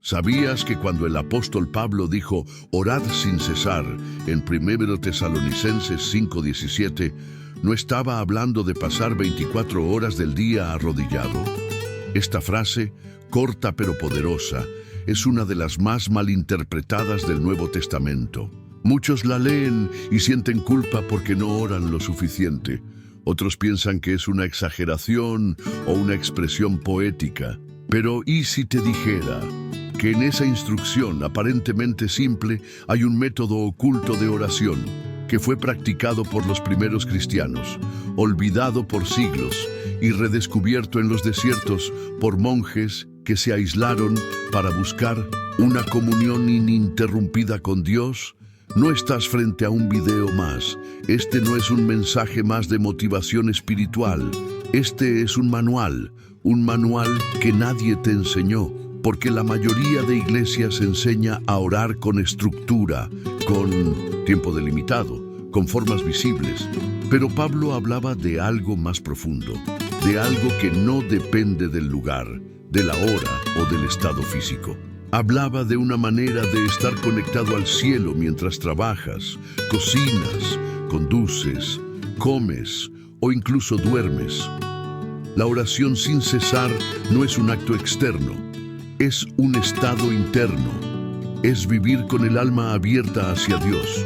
¿Sabías que cuando el apóstol Pablo dijo orad sin cesar en 1 Tesalonicenses 5:17, no estaba hablando de pasar 24 horas del día arrodillado? Esta frase, corta pero poderosa, es una de las más malinterpretadas del Nuevo Testamento. Muchos la leen y sienten culpa porque no oran lo suficiente. Otros piensan que es una exageración o una expresión poética. Pero ¿y si te dijera que en esa instrucción aparentemente simple hay un método oculto de oración que fue practicado por los primeros cristianos, olvidado por siglos y redescubierto en los desiertos por monjes que se aislaron para buscar una comunión ininterrumpida con Dios? No estás frente a un video más. Este no es un mensaje más de motivación espiritual. Este es un manual que nadie te enseñó, porque la mayoría de iglesias enseña a orar con estructura, con tiempo delimitado, con formas visibles. Pero Pablo hablaba de algo más profundo, de algo que no depende del lugar, de la hora o del estado físico. Hablaba de una manera de estar conectado al cielo mientras trabajas, cocinas, conduces, comes o incluso duermes. La oración sin cesar no es un acto externo, es un estado interno. Es vivir con el alma abierta hacia Dios.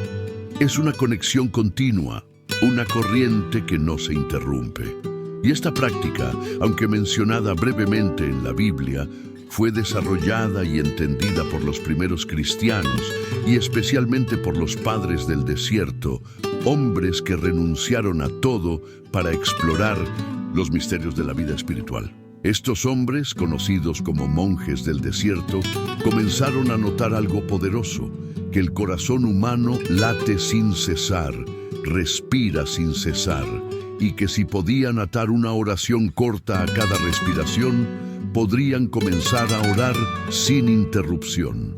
Es una conexión continua, una corriente que no se interrumpe. Y esta práctica, aunque mencionada brevemente en la Biblia, fue desarrollada y entendida por los primeros cristianos y especialmente por los padres del desierto, hombres que renunciaron a todo para explorar los misterios de la vida espiritual. Estos hombres, conocidos como monjes del desierto, comenzaron a notar algo poderoso, que el corazón humano late sin cesar, respira sin cesar, y que si podían atar una oración corta a cada respiración, podrían comenzar a orar sin interrupción.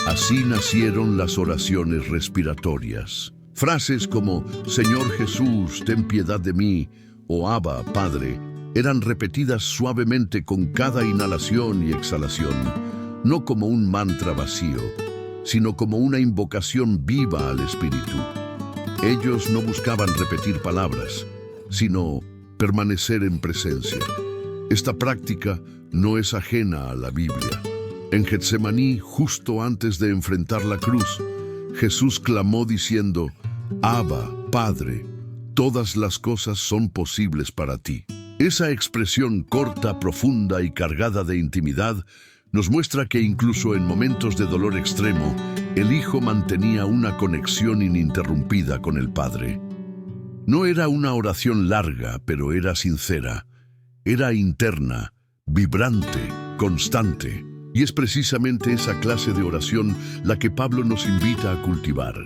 Así nacieron las oraciones respiratorias. Frases como Señor Jesús, ten piedad de mí, o Abba, Padre, eran repetidas suavemente con cada inhalación y exhalación, no como un mantra vacío, sino como una invocación viva al Espíritu. Ellos no buscaban repetir palabras, sino permanecer en presencia. Esta práctica no es ajena a la Biblia. En Getsemaní, justo antes de enfrentar la cruz, Jesús clamó diciendo, Abba, Padre, todas las cosas son posibles para ti. Esa expresión corta, profunda y cargada de intimidad nos muestra que incluso en momentos de dolor extremo, el Hijo mantenía una conexión ininterrumpida con el Padre. No era una oración larga, pero era sincera. Era interna, vibrante, constante. Y es precisamente esa clase de oración la que Pablo nos invita a cultivar.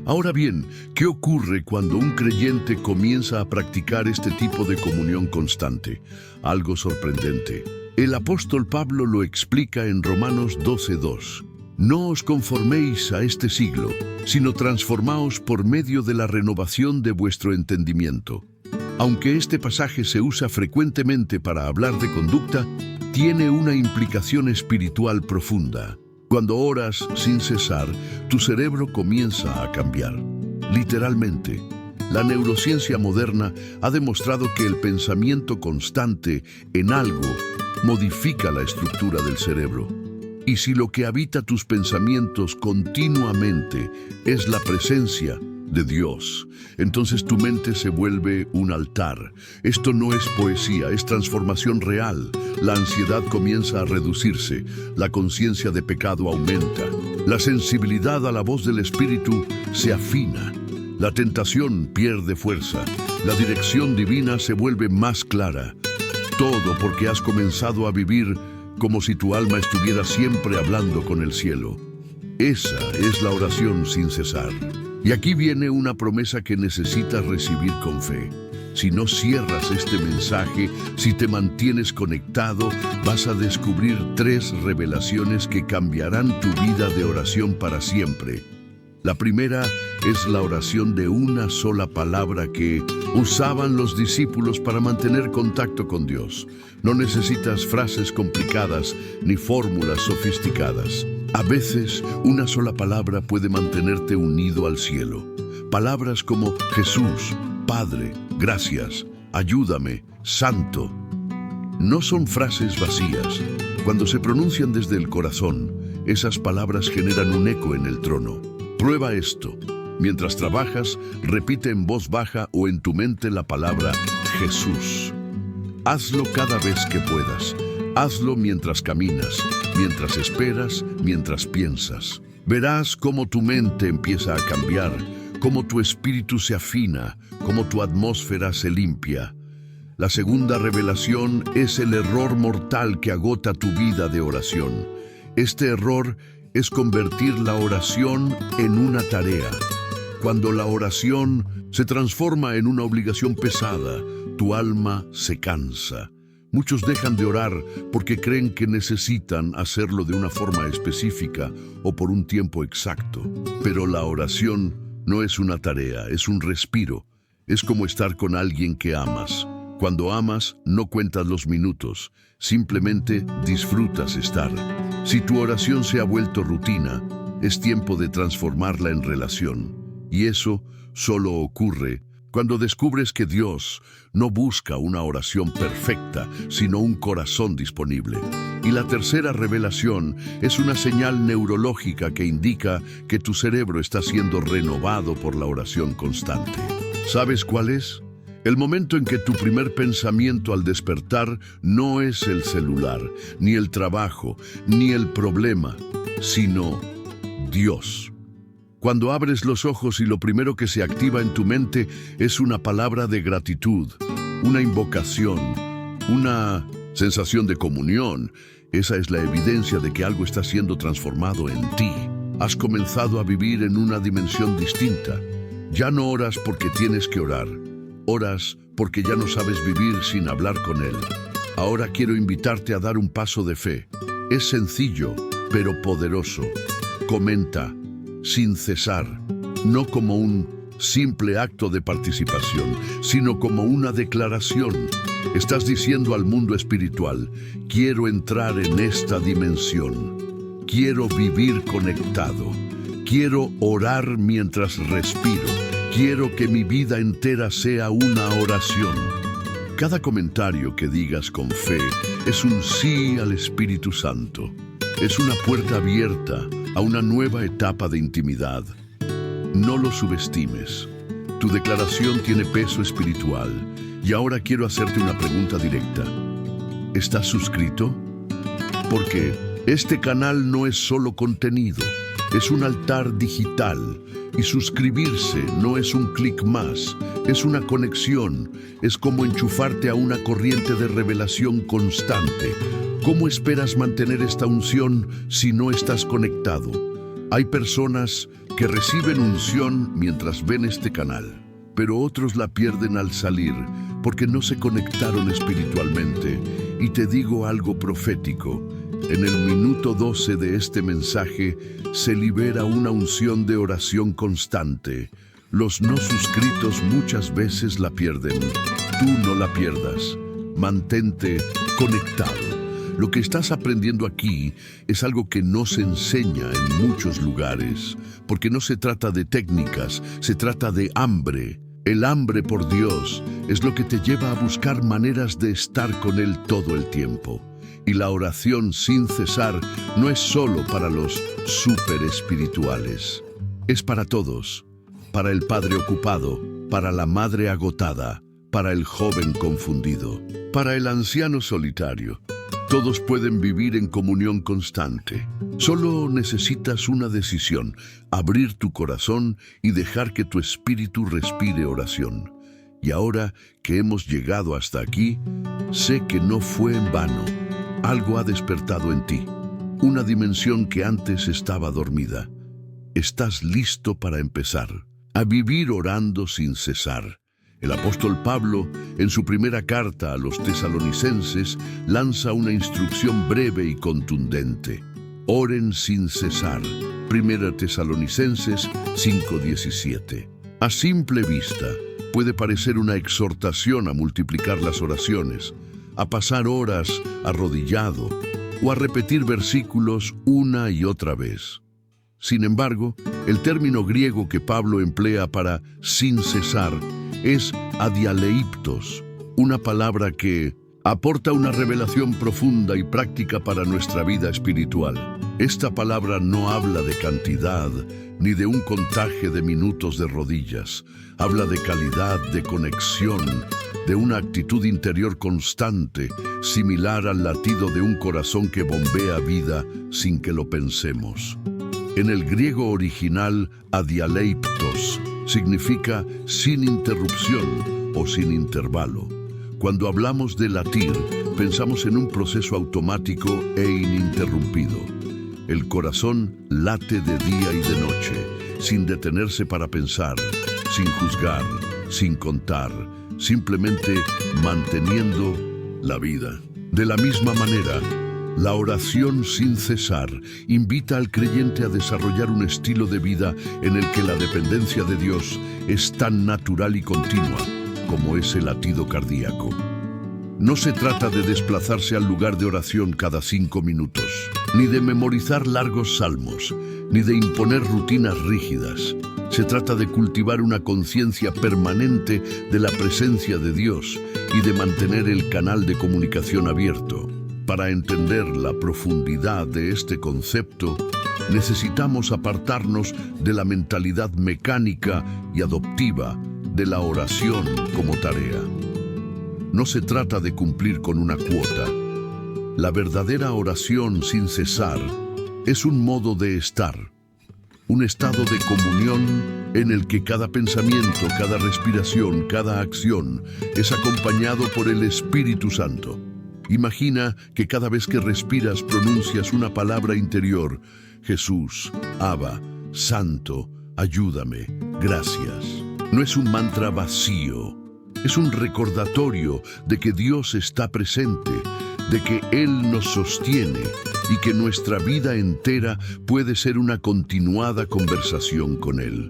Ahora bien, ¿qué ocurre cuando un creyente comienza a practicar este tipo de comunión constante? Algo sorprendente. El apóstol Pablo lo explica en Romanos 12:2. No os conforméis a este siglo, sino transformaos por medio de la renovación de vuestro entendimiento. Aunque este pasaje se usa frecuentemente para hablar de conducta, tiene una implicación espiritual profunda. Cuando oras sin cesar, tu cerebro comienza a cambiar. Literalmente, la neurociencia moderna ha demostrado que el pensamiento constante en algo modifica la estructura del cerebro. Y si lo que habita tus pensamientos continuamente es la presencia de Dios, entonces tu mente se vuelve un altar. Esto no es poesía, es transformación real. La ansiedad comienza a reducirse, la conciencia de pecado aumenta, la sensibilidad a la voz del Espíritu se afina, la tentación pierde fuerza, la dirección divina se vuelve más clara. Todo porque has comenzado a vivir como si tu alma estuviera siempre hablando con el cielo. Esa es la oración sin cesar. Y aquí viene una promesa que necesitas recibir con fe. Si no cierras este mensaje, si te mantienes conectado, vas a descubrir 3 revelaciones que cambiarán tu vida de oración para siempre. La primera es la oración de una sola palabra que usaban los discípulos para mantener contacto con Dios. No necesitas frases complicadas ni fórmulas sofisticadas. A veces, una sola palabra puede mantenerte unido al cielo. Palabras como Jesús, Padre, gracias, ayúdame, Santo. No son frases vacías. Cuando se pronuncian desde el corazón, esas palabras generan un eco en el trono. Prueba esto. Mientras trabajas, repite en voz baja o en tu mente la palabra Jesús. Hazlo cada vez que puedas. Hazlo mientras caminas, mientras esperas, mientras piensas. Verás cómo tu mente empieza a cambiar, cómo tu espíritu se afina, cómo tu atmósfera se limpia. La segunda revelación es el error mortal que agota tu vida de oración. Este error es convertir la oración en una tarea. Cuando la oración se transforma en una obligación pesada, tu alma se cansa. Muchos dejan de orar porque creen que necesitan hacerlo de una forma específica o por un tiempo exacto. Pero la oración no es una tarea, es un respiro. Es como estar con alguien que amas. Cuando amas, no cuentas los minutos, simplemente disfrutas estar. Si tu oración se ha vuelto rutina, es tiempo de transformarla en relación. Y eso solo ocurre cuando descubres que Dios no busca una oración perfecta, sino un corazón disponible. Y la tercera revelación es una señal neurológica que indica que tu cerebro está siendo renovado por la oración constante. ¿Sabes cuál es? El momento en que tu primer pensamiento al despertar no es el celular, ni el trabajo, ni el problema, sino Dios. Cuando abres los ojos y lo primero que se activa en tu mente es una palabra de gratitud, una invocación, una sensación de comunión, esa es la evidencia de que algo está siendo transformado en ti. Has comenzado a vivir en una dimensión distinta. Ya no oras porque tienes que orar. Oras porque ya no sabes vivir sin hablar con Él. Ahora quiero invitarte a dar un paso de fe. Es sencillo, pero poderoso. Comenta, sin cesar, no como un simple acto de participación, sino como una declaración. Estás diciendo al mundo espiritual, quiero entrar en esta dimensión. Quiero vivir conectado. Quiero orar mientras respiro. Quiero que mi vida entera sea una oración. Cada comentario que digas con fe es un sí al Espíritu Santo. Es una puerta abierta a una nueva etapa de intimidad. No lo subestimes. Tu declaración tiene peso espiritual. Y ahora quiero hacerte una pregunta directa. ¿Estás suscrito? Porque este canal no es solo contenido, es un altar digital. Y suscribirse no es un clic más, es una conexión, es como enchufarte a una corriente de revelación constante. ¿Cómo esperas mantener esta unción si no estás conectado? Hay personas que reciben unción mientras ven este canal, pero otros la pierden al salir porque no se conectaron espiritualmente. Y te digo algo profético. En el minuto 12 de este mensaje se libera una unción de oración constante. Los no suscritos muchas veces la pierden. Tú no la pierdas. Mantente conectado. Lo que estás aprendiendo aquí es algo que no se enseña en muchos lugares, porque no se trata de técnicas, se trata de hambre. El hambre por Dios es lo que te lleva a buscar maneras de estar con Él todo el tiempo. Y la oración sin cesar no es solo para los súper espirituales. Es para todos. Para el padre ocupado, para la madre agotada, para el joven confundido, para el anciano solitario. Todos pueden vivir en comunión constante. Solo necesitas una decisión, abrir tu corazón y dejar que tu espíritu respire oración. Y ahora que hemos llegado hasta aquí, sé que no fue en vano. Algo ha despertado en ti, una dimensión que antes estaba dormida. Estás listo para empezar a vivir orando sin cesar. El apóstol Pablo, en su primera carta a los tesalonicenses, lanza una instrucción breve y contundente. Oren sin cesar. Primera Tesalonicenses 5:17. A simple vista, puede parecer una exhortación a multiplicar las oraciones, a pasar horas arrodillado o a repetir versículos una y otra vez. Sin embargo, el término griego que Pablo emplea para sin cesar es adialeiptos, una palabra que aporta una revelación profunda y práctica para nuestra vida espiritual. Esta palabra no habla de cantidad ni de un contaje de minutos de rodillas. Habla de calidad, de conexión, de una actitud interior constante, similar al latido de un corazón que bombea vida sin que lo pensemos. En el griego original, adialeiptos significa sin interrupción o sin intervalo. Cuando hablamos de latir, pensamos en un proceso automático e ininterrumpido. El corazón late de día y de noche, sin detenerse para pensar, sin juzgar, sin contar, simplemente manteniendo la vida. De la misma manera, la oración sin cesar invita al creyente a desarrollar un estilo de vida en el que la dependencia de Dios es tan natural y continua como es el latido cardíaco. No se trata de desplazarse al lugar de oración cada 5 minutos, ni de memorizar largos salmos, ni de imponer rutinas rígidas. Se trata de cultivar una conciencia permanente de la presencia de Dios y de mantener el canal de comunicación abierto. Para entender la profundidad de este concepto, necesitamos apartarnos de la mentalidad mecánica y adoptiva de la oración como tarea. No se trata de cumplir con una cuota. La verdadera oración sin cesar es un modo de estar, un estado de comunión en el que cada pensamiento, cada respiración, cada acción es acompañado por el Espíritu Santo. Imagina que cada vez que respiras pronuncias una palabra interior: Jesús, Abba, Santo, ayúdame, gracias. No es un mantra vacío, es un recordatorio de que Dios está presente, de que Él nos sostiene y que nuestra vida entera puede ser una continuada conversación con Él.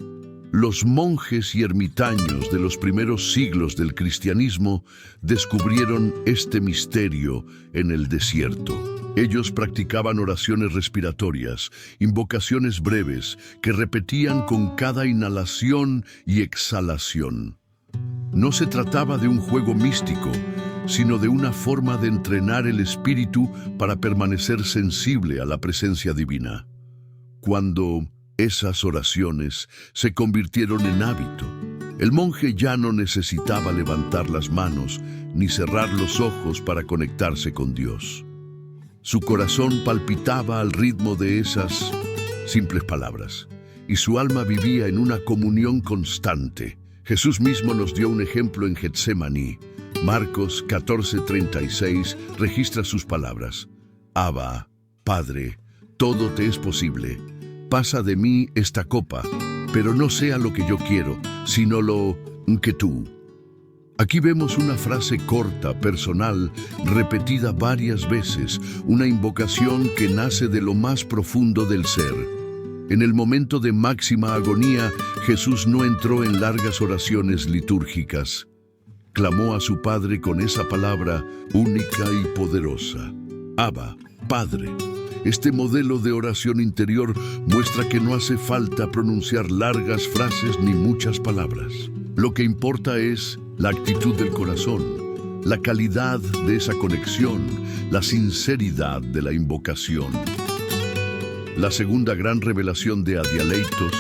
Los monjes y ermitaños de los primeros siglos del cristianismo descubrieron este misterio en el desierto. Ellos practicaban oraciones respiratorias, invocaciones breves que repetían con cada inhalación y exhalación. No se trataba de un juego místico, sino de una forma de entrenar el espíritu para permanecer sensible a la presencia divina. Cuando esas oraciones se convirtieron en hábito, el monje ya no necesitaba levantar las manos ni cerrar los ojos para conectarse con Dios. Su corazón palpitaba al ritmo de esas simples palabras, y su alma vivía en una comunión constante. Jesús mismo nos dio un ejemplo en Getsemaní. Marcos 14:36 registra sus palabras: Abba, Padre, todo te es posible. Pasa de mí esta copa, pero no sea lo que yo quiero, sino lo que tú. Aquí vemos una frase corta, personal, repetida varias veces, una invocación que nace de lo más profundo del ser. En el momento de máxima agonía, Jesús no entró en largas oraciones litúrgicas. Clamó a su Padre con esa palabra única y poderosa: Abba, Padre. Este modelo de oración interior muestra que no hace falta pronunciar largas frases ni muchas palabras. Lo que importa es la actitud del corazón, la calidad de esa conexión, la sinceridad de la invocación. La segunda gran revelación de Adialeitos,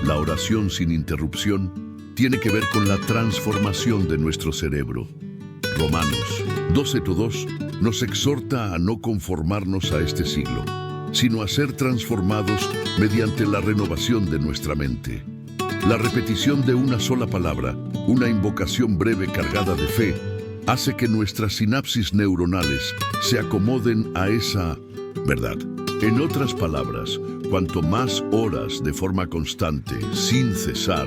la oración sin interrupción, tiene que ver con la transformación de nuestro cerebro. Romanos 12:2 nos exhorta a no conformarnos a este siglo, sino a ser transformados mediante la renovación de nuestra mente. La repetición de una sola palabra, una invocación breve cargada de fe, hace que nuestras sinapsis neuronales se acomoden a esa verdad. En otras palabras, cuanto más oras de forma constante, sin cesar,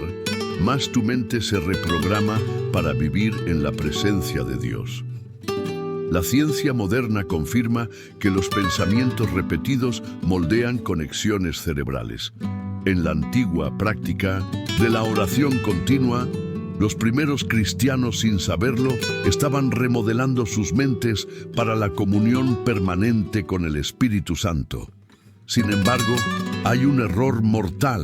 más tu mente se reprograma para vivir en la presencia de Dios. La ciencia moderna confirma que los pensamientos repetidos moldean conexiones cerebrales. En la antigua práctica de la oración continua, los primeros cristianos, sin saberlo, estaban remodelando sus mentes para la comunión permanente con el Espíritu Santo. Sin embargo, hay un error mortal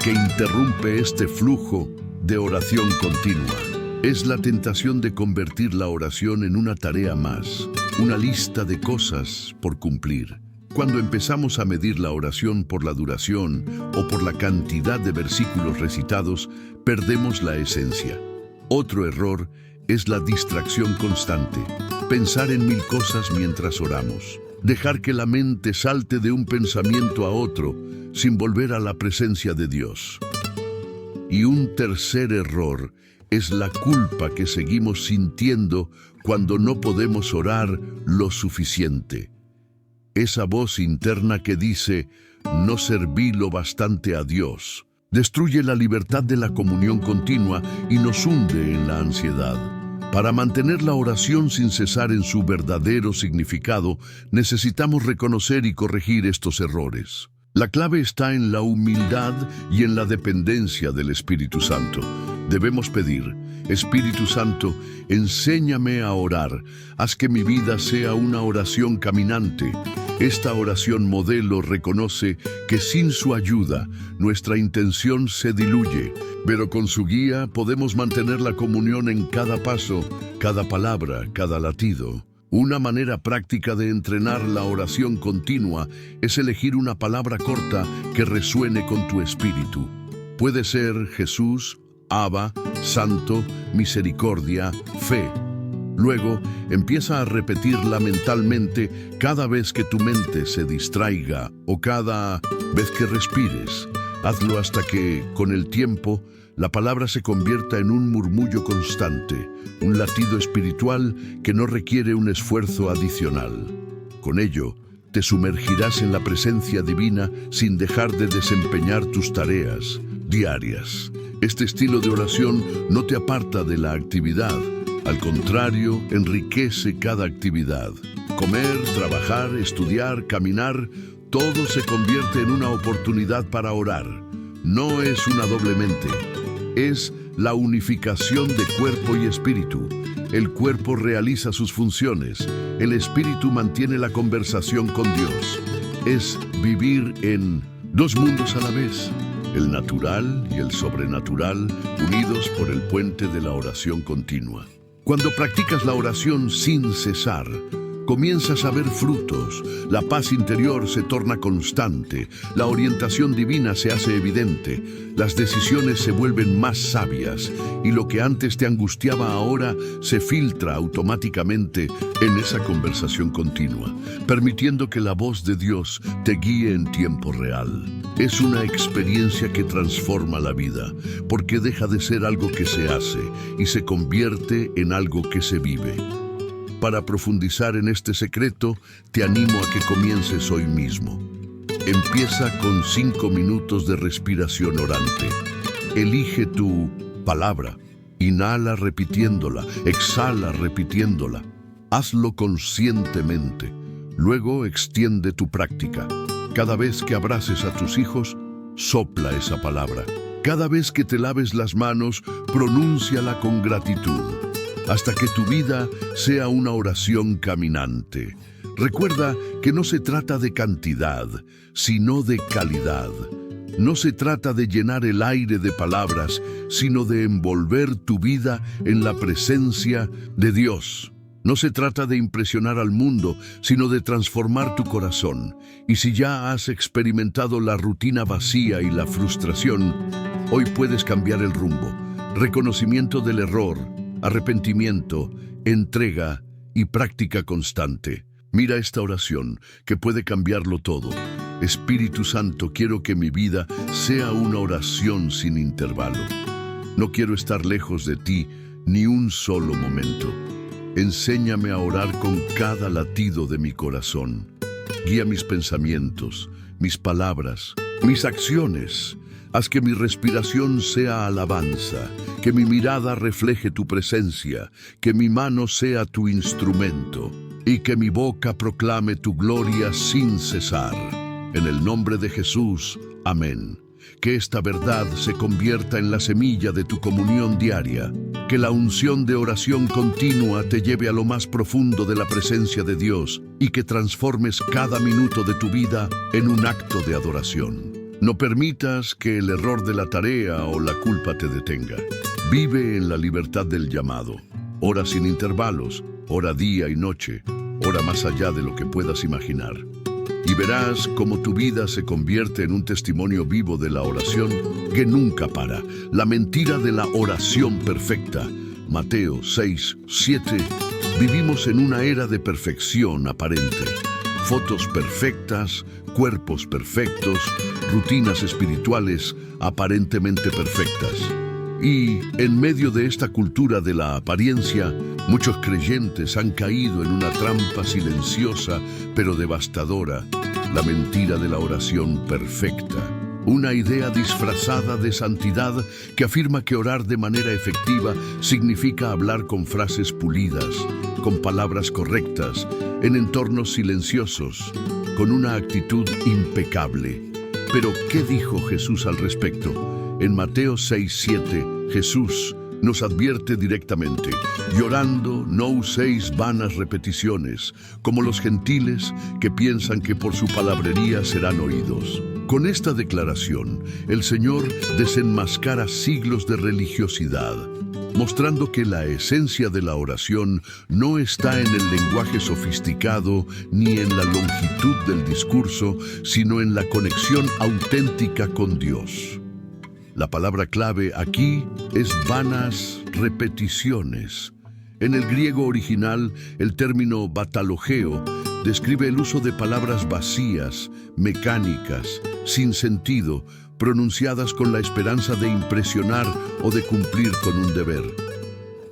que interrumpe este flujo de oración continua. Es la tentación de convertir la oración en una tarea más, una lista de cosas por cumplir. Cuando empezamos a medir la oración por la duración o por la cantidad de versículos recitados, perdemos la esencia. Otro error es la distracción constante. Pensar en 1000 cosas mientras oramos. Dejar que la mente salte de un pensamiento a otro sin volver a la presencia de Dios. Y un tercer error es la culpa que seguimos sintiendo cuando no podemos orar lo suficiente. Esa voz interna que dice, no serví lo bastante a Dios, destruye la libertad de la comunión continua y nos hunde en la ansiedad. Para mantener la oración sin cesar en su verdadero significado, necesitamos reconocer y corregir estos errores. La clave está en la humildad y en la dependencia del Espíritu Santo. Debemos pedir, Espíritu Santo, enséñame a orar, haz que mi vida sea una oración caminante. Esta oración modelo reconoce que sin su ayuda, nuestra intención se diluye, pero con su guía podemos mantener la comunión en cada paso, cada palabra, cada latido. Una manera práctica de entrenar la oración continua es elegir una palabra corta que resuene con tu espíritu. Puede ser Jesús, Abba, Santo, Misericordia, Fe. Luego, empieza a repetirla mentalmente cada vez que tu mente se distraiga o cada vez que respires. Hazlo hasta que, con el tiempo, la palabra se convierta en un murmullo constante, un latido espiritual que no requiere un esfuerzo adicional. Con ello, te sumergirás en la presencia divina sin dejar de desempeñar tus tareas diarias. Este estilo de oración no te aparta de la actividad. Al contrario, enriquece cada actividad. Comer, trabajar, estudiar, caminar, todo se convierte en una oportunidad para orar. No es una doble mente, es la unificación de cuerpo y espíritu. El cuerpo realiza sus funciones, el espíritu mantiene la conversación con Dios. Es vivir en dos mundos a la vez, el natural y el sobrenatural, unidos por el puente de la oración continua. Cuando practicas la oración sin cesar, comienzas a ver frutos, la paz interior se torna constante, la orientación divina se hace evidente, las decisiones se vuelven más sabias y lo que antes te angustiaba ahora se filtra automáticamente en esa conversación continua, permitiendo que la voz de Dios te guíe en tiempo real. Es una experiencia que transforma la vida, porque deja de ser algo que se hace y se convierte en algo que se vive. Para profundizar en este secreto, te animo a que comiences hoy mismo. Empieza con 5 minutos de respiración orante. Elige tu palabra. Inhala repitiéndola, exhala repitiéndola. Hazlo conscientemente. Luego extiende tu práctica. Cada vez que abraces a tus hijos, sopla esa palabra. Cada vez que te laves las manos, pronúnciala con gratitud, hasta que tu vida sea una oración caminante. Recuerda que no se trata de cantidad, sino de calidad. No se trata de llenar el aire de palabras, sino de envolver tu vida en la presencia de Dios. No se trata de impresionar al mundo, sino de transformar tu corazón. Y si ya has experimentado la rutina vacía y la frustración, hoy puedes cambiar el rumbo. Reconocimiento del error, arrepentimiento, entrega y práctica constante. Mira esta oración, que puede cambiarlo todo. Espíritu Santo, quiero que mi vida sea una oración sin intervalo. No quiero estar lejos de ti ni un solo momento. Enséñame a orar con cada latido de mi corazón. Guía mis pensamientos, mis palabras, mis acciones. Haz que mi respiración sea alabanza, que mi mirada refleje tu presencia, que mi mano sea tu instrumento. y que mi boca proclame tu gloria sin cesar. En el nombre de Jesús, amén. Que esta verdad se convierta en la semilla de tu comunión diaria. Que la unción de oración continua te lleve a lo más profundo de la presencia de Dios y que transformes cada minuto de tu vida en un acto de adoración. No permitas que el error de la tarea o la culpa te detenga. Vive en la libertad del llamado. Ora sin intervalos, ora día y noche, ora más allá de lo que puedas imaginar. Y verás cómo tu vida se convierte en un testimonio vivo de la oración que nunca para. La mentira de la oración perfecta. Mateo 6:7. Vivimos en una era de perfección aparente. Fotos perfectas, cuerpos perfectos, rutinas espirituales aparentemente perfectas. Y en medio de esta cultura de la apariencia, muchos creyentes han caído en una trampa silenciosa pero devastadora, la mentira de la oración perfecta. Una idea disfrazada de santidad que afirma que orar de manera efectiva significa hablar con frases pulidas, con palabras correctas, en entornos silenciosos, con una actitud impecable. Pero, ¿qué dijo Jesús al respecto? En Mateo 6:7, Jesús nos advierte directamente: llorando, no uséis vanas repeticiones, como los gentiles que piensan que por su palabrería serán oídos. Con esta declaración, el Señor desenmascara siglos de religiosidad, mostrando que la esencia de la oración no está en el lenguaje sofisticado ni en la longitud del discurso, sino en la conexión auténtica con Dios. La palabra clave aquí es vanas repeticiones. En el griego original, el término batalogeo describe el uso de palabras vacías, mecánicas, sin sentido, pronunciadas con la esperanza de impresionar o de cumplir con un deber.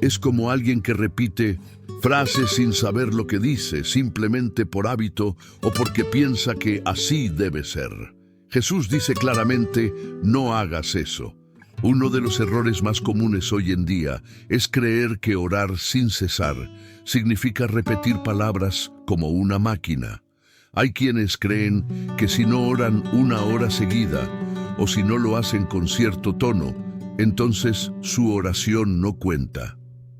Es como alguien que repite frases sin saber lo que dice, simplemente por hábito o porque piensa que así debe ser. Jesús dice claramente: no hagas eso. Uno de los errores más comunes hoy en día es creer que orar sin cesar significa repetir palabras como una máquina. Hay quienes creen que si no oran una hora seguida o si no lo hacen con cierto tono, entonces su oración no cuenta.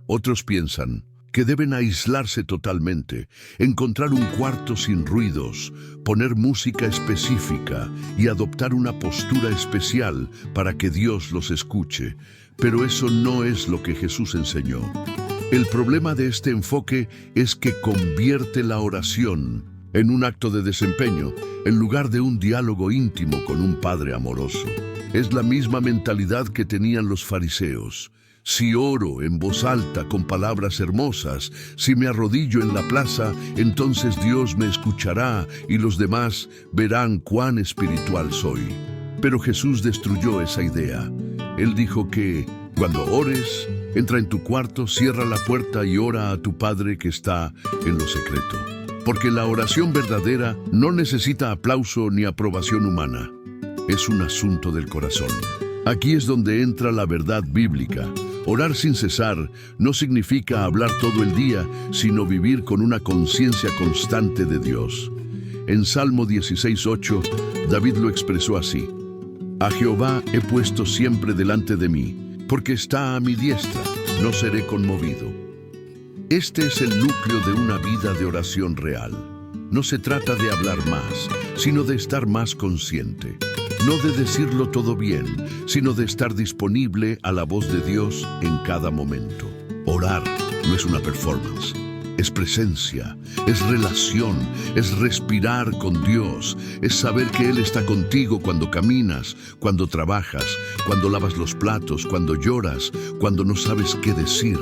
Otros piensan que deben aislarse totalmente, encontrar un cuarto sin ruidos, poner música específica y adoptar una postura especial para que Dios los escuche. Pero eso no es lo que Jesús enseñó. El problema de este enfoque es que convierte la oración en un acto de desempeño, en lugar de un diálogo íntimo con un Padre amoroso. Es la misma mentalidad que tenían los fariseos. Si oro en voz alta con palabras hermosas, si me arrodillo en la plaza, entonces Dios me escuchará y los demás verán cuán espiritual soy. Pero Jesús destruyó esa idea. Él dijo que cuando ores, entra en tu cuarto, cierra la puerta y ora a tu Padre que está en lo secreto. Porque la oración verdadera no necesita aplauso ni aprobación humana. Es un asunto del corazón. Aquí es donde entra la verdad bíblica. Orar sin cesar no significa hablar todo el día, sino vivir con una conciencia constante de Dios. En Salmo 16:8, David lo expresó así: A Jehová he puesto siempre delante de mí, porque está a mi diestra, no seré conmovido. Este es el núcleo de una vida de oración real. No se trata de hablar más, sino de estar más consciente. No de decirlo todo bien, sino de estar disponible a la voz de Dios en cada momento. Orar no es una performance, es presencia, es relación, es respirar con Dios, es saber que Él está contigo cuando caminas, cuando trabajas, cuando lavas los platos, cuando lloras, cuando no sabes qué decir.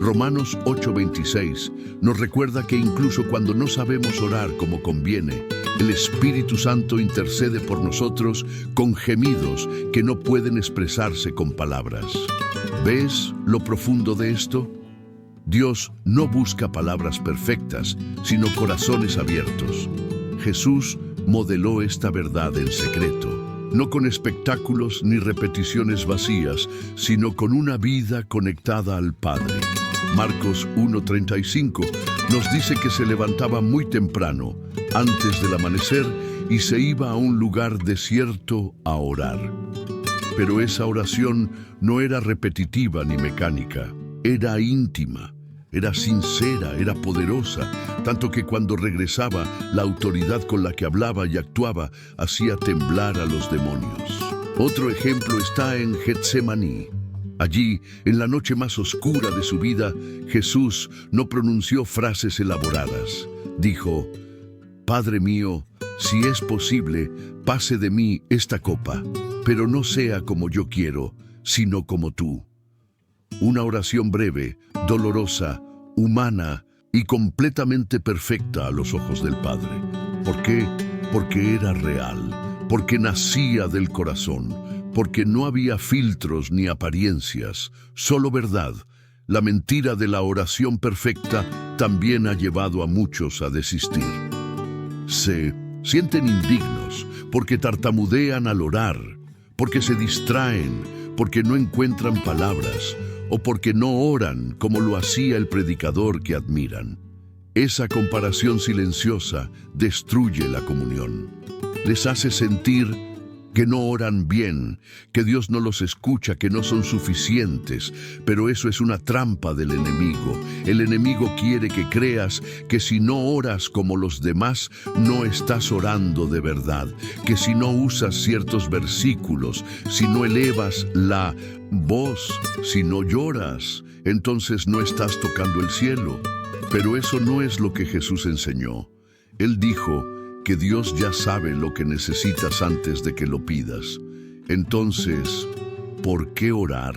Romanos 8:26 nos recuerda que incluso cuando no sabemos orar como conviene, el Espíritu Santo intercede por nosotros con gemidos que no pueden expresarse con palabras. ¿Ves lo profundo de esto? Dios no busca palabras perfectas, sino corazones abiertos. Jesús modeló esta verdad en secreto. no con espectáculos ni repeticiones vacías, sino con una vida conectada al Padre. Marcos 1:35 nos dice que se levantaba muy temprano, antes del amanecer, y se iba a un lugar desierto a orar. Pero esa oración no era repetitiva ni mecánica, era íntima, era sincera, era poderosa, tanto que cuando regresaba, la autoridad con la que hablaba y actuaba hacía temblar a los demonios. Otro ejemplo está en Getsemaní. Allí, en la noche más oscura de su vida, Jesús no pronunció frases elaboradas. Dijo: «Padre mío, si es posible, pase de mí esta copa, pero no sea como yo quiero, sino como tú». Una oración breve, dolorosa, humana y completamente perfecta a los ojos del Padre. ¿Por qué? Porque era real, porque nacía del corazón, porque no había filtros ni apariencias, solo verdad. La mentira de la oración perfecta también ha llevado a muchos a desistir. Se sienten indignos porque tartamudean al orar, porque se distraen, porque no encuentran palabras, o porque no oran como lo hacía el predicador que admiran. Esa comparación silenciosa destruye la comunión. Les hace sentir que no oran bien, que Dios no los escucha, que no son suficientes, pero eso es una trampa del enemigo. El enemigo quiere que creas que si no oras como los demás, no estás orando de verdad, que si no usas ciertos versículos, si no elevas la voz, si no lloras, entonces no estás tocando el cielo. Pero eso no es lo que Jesús enseñó. Él dijo que Dios ya sabe lo que necesitas antes de que lo pidas. Entonces, ¿por qué orar?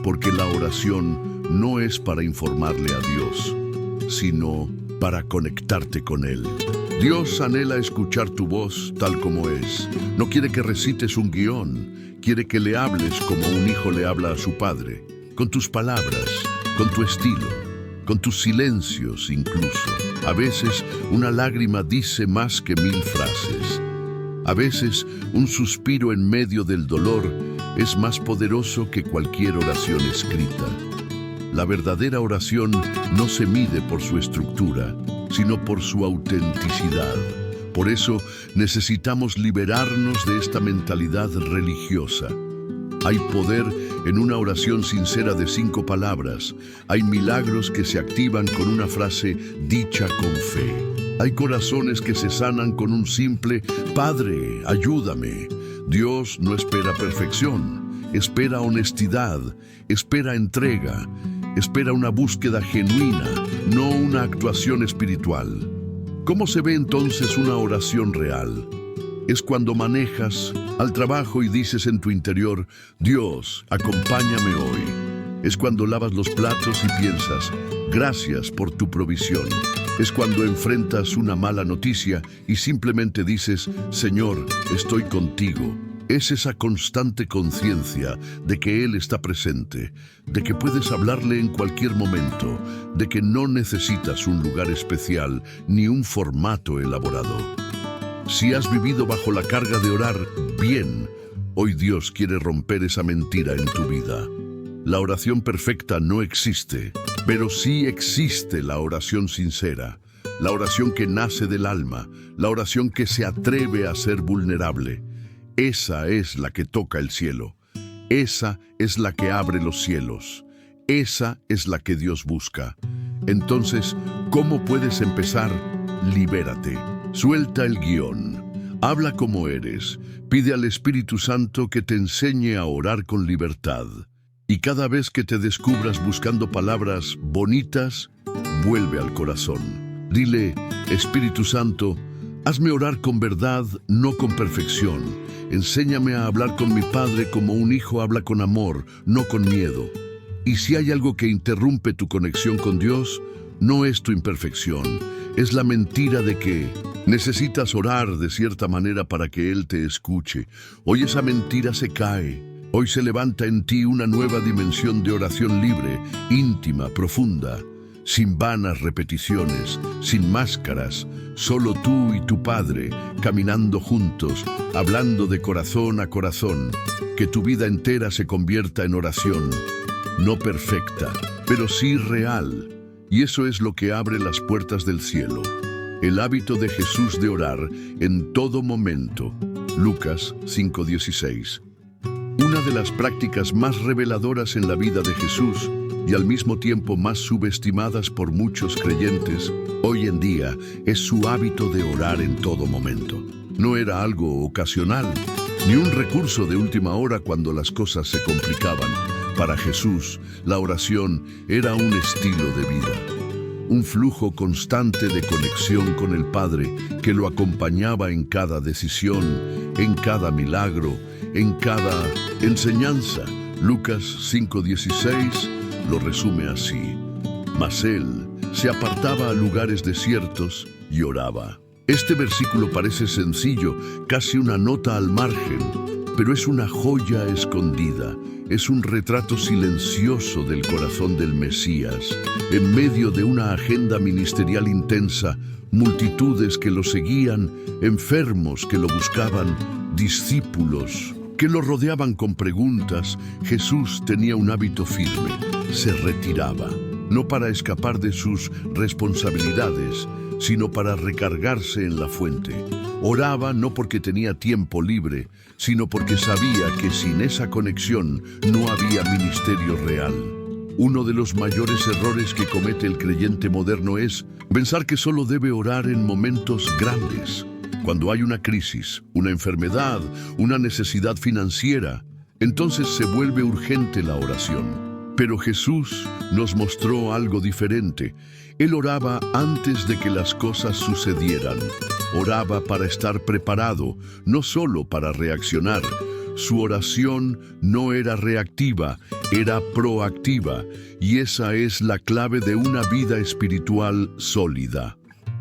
Porque la oración no es para informarle a Dios, sino para conectarte con Él. Dios anhela escuchar tu voz tal como es. No quiere que recites un guión, quiere que le hables como un hijo le habla a su padre, con tus palabras, con tu estilo, con tus silencios incluso. A veces una lágrima dice más que 1000 frases. A veces un suspiro en medio del dolor es más poderoso que cualquier oración escrita. La verdadera oración no se mide por su estructura, sino por su autenticidad. Por eso necesitamos liberarnos de esta mentalidad religiosa. Hay poder en una oración sincera de 5 palabras. Hay milagros que se activan con una frase dicha con fe. Hay corazones que se sanan con un simple «Padre, ayúdame». Dios no espera perfección, espera honestidad, espera entrega, espera una búsqueda genuina, no una actuación espiritual. ¿Cómo se ve entonces una oración real? Es cuando manejas al trabajo y dices en tu interior: «Dios, acompáñame hoy». Es cuando lavas los platos y piensas: «Gracias por tu provisión». Es cuando enfrentas una mala noticia y simplemente dices: «Señor, estoy contigo». Es esa constante conciencia de que Él está presente, de que puedes hablarle en cualquier momento, de que no necesitas un lugar especial ni un formato elaborado. Si has vivido bajo la carga de orar bien, hoy Dios quiere romper esa mentira en tu vida. La oración perfecta no existe, pero sí existe la oración sincera, la oración que nace del alma, la oración que se atreve a ser vulnerable. Esa es la que toca el cielo. Esa es la que abre los cielos. Esa es la que Dios busca. Entonces, ¿cómo puedes empezar? Libérate. Suelta el guión. Habla como eres. Pide al Espíritu Santo que te enseñe a orar con libertad. Y cada vez que te descubras buscando palabras bonitas, vuelve al corazón. Dile: Espíritu Santo, hazme orar con verdad, no con perfección. Enséñame a hablar con mi Padre como un hijo habla con amor, no con miedo. Y si hay algo que interrumpe tu conexión con Dios, no es tu imperfección, es la mentira de que necesitas orar de cierta manera para que Él te escuche. Hoy esa mentira se cae. Hoy se levanta en ti una nueva dimensión de oración libre, íntima, profunda. sin vanas repeticiones, sin máscaras, solo tú y tu Padre, caminando juntos, hablando de corazón a corazón, que tu vida entera se convierta en oración, no perfecta, pero sí real, y eso es lo que abre las puertas del cielo. El hábito de Jesús de orar en todo momento. Lucas 5:16. Una de las prácticas más reveladoras en la vida de Jesús y al mismo tiempo más subestimadas por muchos creyentes hoy en día es su hábito de orar en todo momento. No era algo ocasional, ni un recurso de última hora cuando las cosas se complicaban. Para Jesús, la oración era un estilo de vida, un flujo constante de conexión con el Padre que lo acompañaba en cada decisión, en cada milagro, en cada enseñanza. Lucas 5:16 lo resume así: mas él se apartaba a lugares desiertos y oraba. Este versículo parece sencillo, casi una nota al margen, pero es una joya escondida. Es un retrato silencioso del corazón del Mesías. En medio de una agenda ministerial intensa, multitudes que lo seguían, enfermos que lo buscaban, discípulos que lo rodeaban con preguntas, Jesús tenía un hábito firme: se retiraba, no para escapar de sus responsabilidades, sino para recargarse en la fuente. Oraba no porque tenía tiempo libre, sino porque sabía que sin esa conexión no había ministerio real. Uno de los mayores errores que comete el creyente moderno es pensar que solo debe orar en momentos grandes. Cuando hay una crisis, una enfermedad, una necesidad financiera, entonces se vuelve urgente la oración. Pero Jesús nos mostró algo diferente. Él oraba antes de que las cosas sucedieran. Oraba para estar preparado, no solo para reaccionar. Su oración no era reactiva, era proactiva, y esa es la clave de una vida espiritual sólida.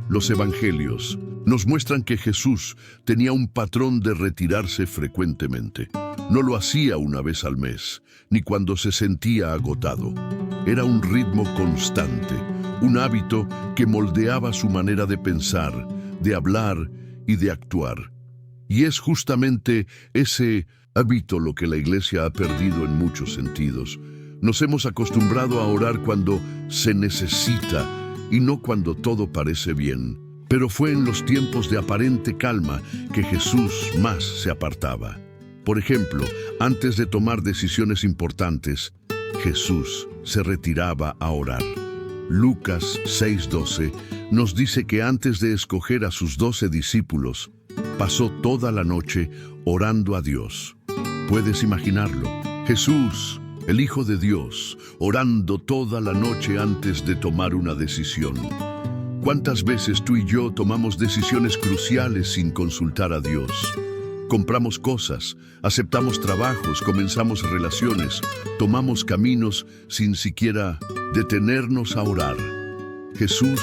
Los evangelios nos muestran que Jesús tenía un patrón de retirarse frecuentemente. No lo hacía una vez al mes, ni cuando se sentía agotado. Era un ritmo constante, un hábito que moldeaba su manera de pensar, de hablar y de actuar. Y es justamente ese hábito lo que la Iglesia ha perdido en muchos sentidos. Nos hemos acostumbrado a orar cuando se necesita y no cuando todo parece bien. Pero fue en los tiempos de aparente calma que Jesús más se apartaba. Por ejemplo, antes de tomar decisiones importantes, Jesús se retiraba a orar. Lucas 6:12 nos dice que antes de escoger a sus 12 discípulos, pasó toda la noche orando a Dios. ¿Puedes imaginarlo? Jesús, el Hijo de Dios, orando toda la noche antes de tomar una decisión. ¿Cuántas veces tú y yo tomamos decisiones cruciales sin consultar a Dios? Compramos cosas, aceptamos trabajos, comenzamos relaciones, tomamos caminos sin siquiera detenernos a orar. Jesús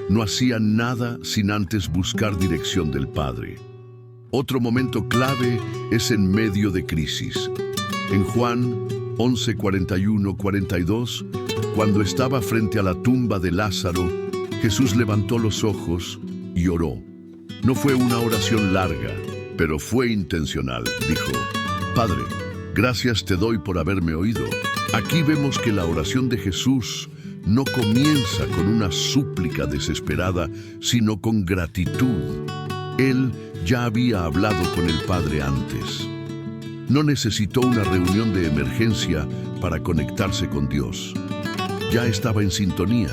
no hacía nada sin antes buscar dirección del Padre. Otro momento clave es en medio de crisis. En Juan 11:41-42, cuando estaba frente a la tumba de Lázaro, Jesús levantó los ojos y oró. No fue una oración larga, pero fue intencional. Dijo: Padre, gracias te doy por haberme oído. Aquí vemos que la oración de Jesús no comienza con una súplica desesperada, sino con gratitud. Él ya había hablado con el Padre antes. No necesitó una reunión de emergencia para conectarse con Dios. Ya estaba en sintonía.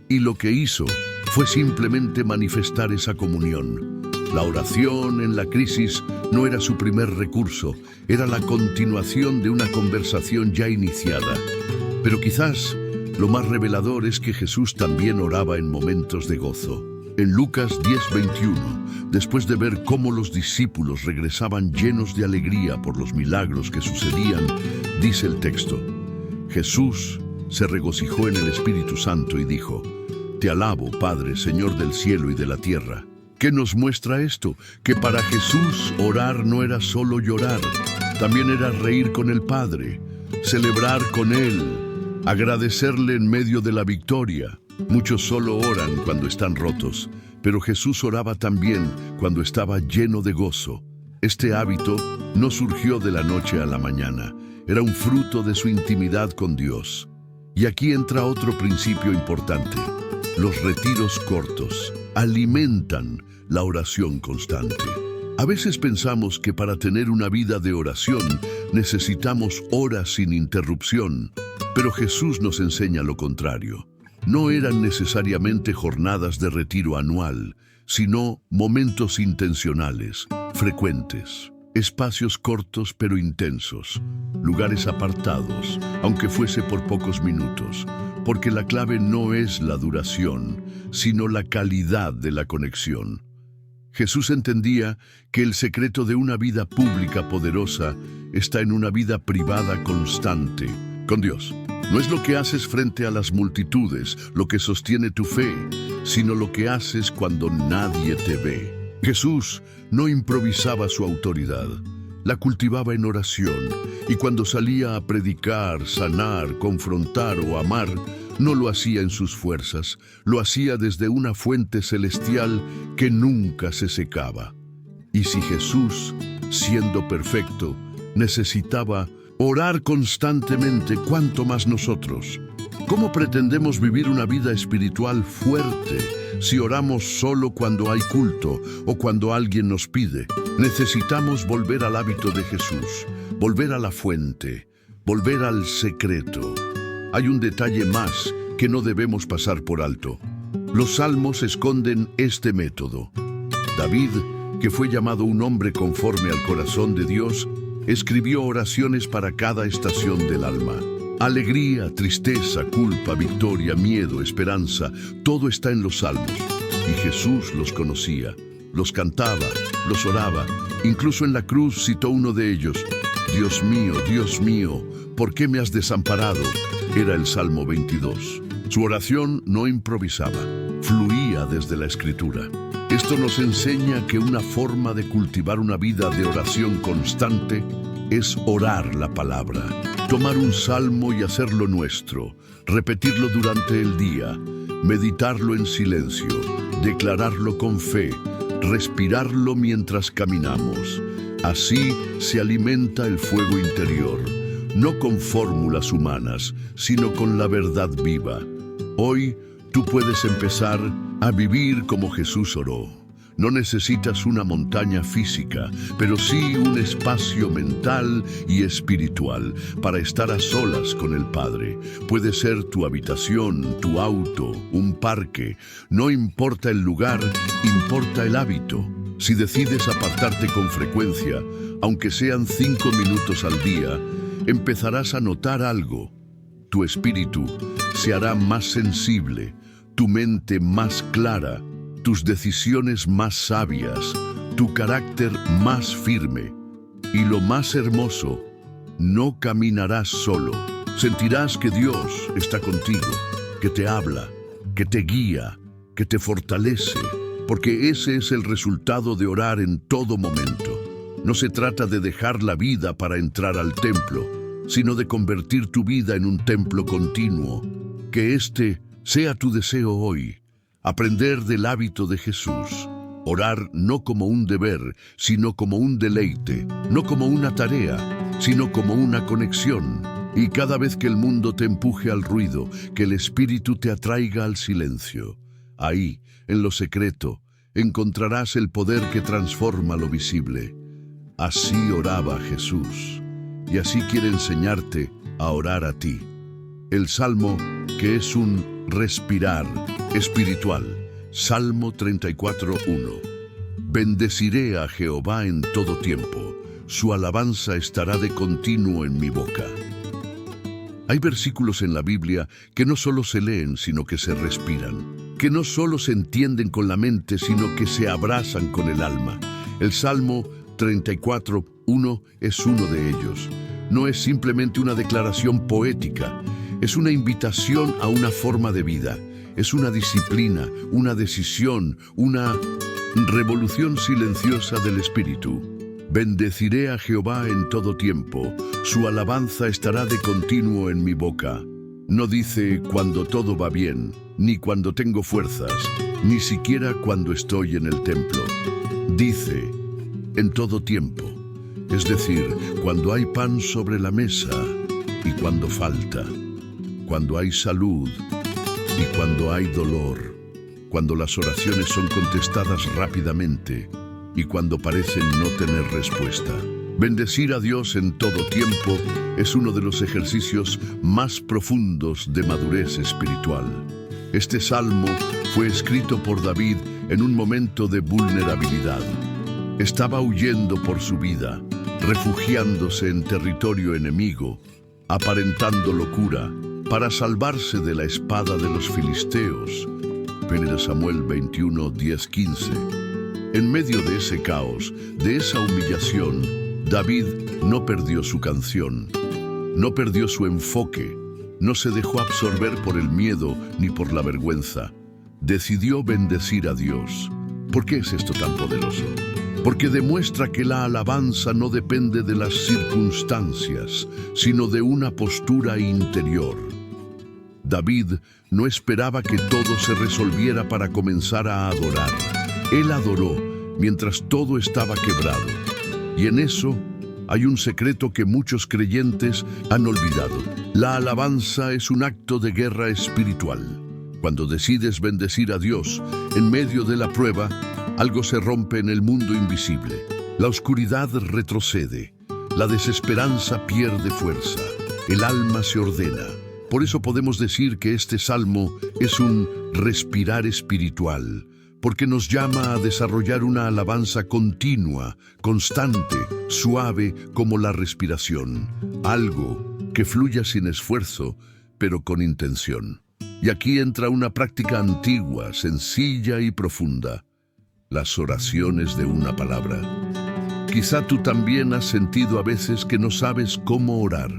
Y lo que hizo fue simplemente manifestar esa comunión. La oración en la crisis no era su primer recurso, era la continuación de una conversación ya iniciada. Pero quizás lo más revelador es que Jesús también oraba en momentos de gozo. En Lucas 10:21, después de ver cómo los discípulos regresaban llenos de alegría por los milagros que sucedían, dice el texto: Jesús se regocijó en el Espíritu Santo y dijo: Te alabo, Padre, Señor del cielo y de la tierra. ¿Qué nos muestra esto? Que para Jesús orar no era solo llorar, también era reír con el Padre, celebrar con Él, agradecerle en medio de la victoria. Muchos solo oran cuando están rotos, pero Jesús oraba también cuando estaba lleno de gozo. Este hábito no surgió de la noche a la mañana, era un fruto de su intimidad con Dios. Y aquí entra otro principio importante. Los retiros cortos alimentan la oración constante. A veces pensamos que para tener una vida de oración necesitamos horas sin interrupción, pero Jesús nos enseña lo contrario. No eran necesariamente jornadas de retiro anual, sino momentos intencionales, frecuentes, espacios cortos pero intensos, lugares apartados, aunque fuese por pocos minutos, porque la clave no es la duración, sino la calidad de la conexión. Jesús entendía que el secreto de una vida pública poderosa está en una vida privada constante con Dios. No es lo que haces frente a las multitudes lo que sostiene tu fe, sino lo que haces cuando nadie te ve. Jesús no improvisaba su autoridad, la cultivaba en oración, y cuando salía a predicar, sanar, confrontar o amar, no lo hacía en sus fuerzas, lo hacía desde una fuente celestial que nunca se secaba. Y si Jesús, siendo perfecto, necesitaba orar constantemente, ¿cuánto más nosotros? ¿Cómo pretendemos vivir una vida espiritual fuerte si oramos solo cuando hay culto o cuando alguien nos pide? Necesitamos volver al hábito de Jesús, volver a la fuente, volver al secreto. Hay un detalle más que no debemos pasar por alto. Los salmos esconden este método. David, que fue llamado un hombre conforme al corazón de Dios, escribió oraciones para cada estación del alma. Alegría, tristeza, culpa, victoria, miedo, esperanza, todo está en los salmos. Y Jesús los conocía, los cantaba, los oraba. Incluso en la cruz citó uno de ellos: Dios mío, ¿por qué me has desamparado? Era el Salmo 22. Su oración no improvisaba, fluía desde la Escritura. Esto nos enseña que una forma de cultivar una vida de oración constante es orar la palabra, tomar un salmo y hacerlo nuestro, repetirlo durante el día, meditarlo en silencio, declararlo con fe, respirarlo mientras caminamos. Así se alimenta el fuego interior, no con fórmulas humanas, sino con la verdad viva. Hoy tú puedes empezar a vivir como Jesús oró. No necesitas una montaña física, pero sí un espacio mental y espiritual para estar a solas con el Padre. Puede ser tu habitación, tu auto, un parque. No importa el lugar, importa el hábito. Si decides apartarte con frecuencia, aunque sean 5 minutos al día, empezarás a notar algo. Tu espíritu se hará más sensible, tu mente más clara, tus decisiones más sabias, tu carácter más firme. Y lo más hermoso, no caminarás solo. Sentirás que Dios está contigo, que te habla, que te guía, que te fortalece, porque ese es el resultado de orar en todo momento. No se trata de dejar la vida para entrar al templo, sino de convertir tu vida en un templo continuo. Que este sea tu deseo hoy. Aprender del hábito de Jesús. Orar no como un deber, sino como un deleite. No como una tarea, sino como una conexión. Y cada vez que el mundo te empuje al ruido, que el Espíritu te atraiga al silencio. Ahí, en lo secreto, encontrarás el poder que transforma lo visible. Así oraba Jesús. Y así quiere enseñarte a orar a ti. El Salmo, que es un respirar espiritual. Salmo 34:1. Bendeciré a Jehová en todo tiempo. Su alabanza estará de continuo en mi boca. Hay versículos en la Biblia que no solo se leen, sino que se respiran. Que no solo se entienden con la mente, sino que se abrazan con el alma. El Salmo 34:1 es uno de ellos. No es simplemente una declaración poética, es una invitación a una forma de vida. Es una disciplina, una decisión, una revolución silenciosa del Espíritu. Bendeciré a Jehová en todo tiempo, su alabanza estará de continuo en mi boca. No dice cuando todo va bien, ni cuando tengo fuerzas, ni siquiera cuando estoy en el templo. Dice, en todo tiempo, es decir, cuando hay pan sobre la mesa y cuando falta, cuando hay salud y cuando hay dolor, cuando las oraciones son contestadas rápidamente y cuando parecen no tener respuesta. Bendecir a Dios en todo tiempo es uno de los ejercicios más profundos de madurez espiritual. Este salmo fue escrito por David en un momento de vulnerabilidad. Estaba huyendo por su vida, refugiándose en territorio enemigo, aparentando locura para salvarse de la espada de los filisteos. 1 Samuel 21, 10, 15. En medio de ese caos, de esa humillación, David no perdió su canción, no perdió su enfoque, no se dejó absorber por el miedo ni por la vergüenza. Decidió bendecir a Dios. ¿Por qué es esto tan poderoso? Porque demuestra que la alabanza no depende de las circunstancias, sino de una postura interior. David no esperaba que todo se resolviera para comenzar a adorar. Él adoró mientras todo estaba quebrado. Y en eso hay un secreto que muchos creyentes han olvidado. La alabanza es un acto de guerra espiritual. Cuando decides bendecir a Dios en medio de la prueba, algo se rompe en el mundo invisible. La oscuridad retrocede, la desesperanza pierde fuerza, el alma se ordena. Por eso podemos decir que este salmo es un respirar espiritual, porque nos llama a desarrollar una alabanza continua, constante, suave como la respiración, algo que fluya sin esfuerzo, pero con intención. Y aquí entra una práctica antigua, sencilla y profunda: las oraciones de una palabra. Quizá tú también has sentido a veces que no sabes cómo orar,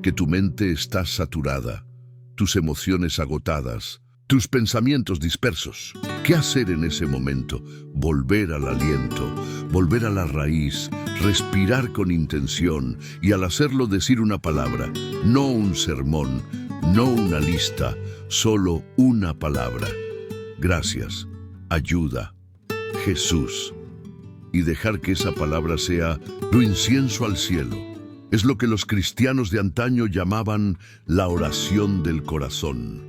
que tu mente está saturada, tus emociones agotadas, tus pensamientos dispersos. ¿Qué hacer en ese momento? Volver al aliento, volver a la raíz, respirar con intención y al hacerlo decir una palabra, no un sermón, no una lista, solo una palabra. Gracias, ayuda, Jesús. Y dejar que esa palabra sea tu incienso al cielo. Es lo que los cristianos de antaño llamaban la oración del corazón.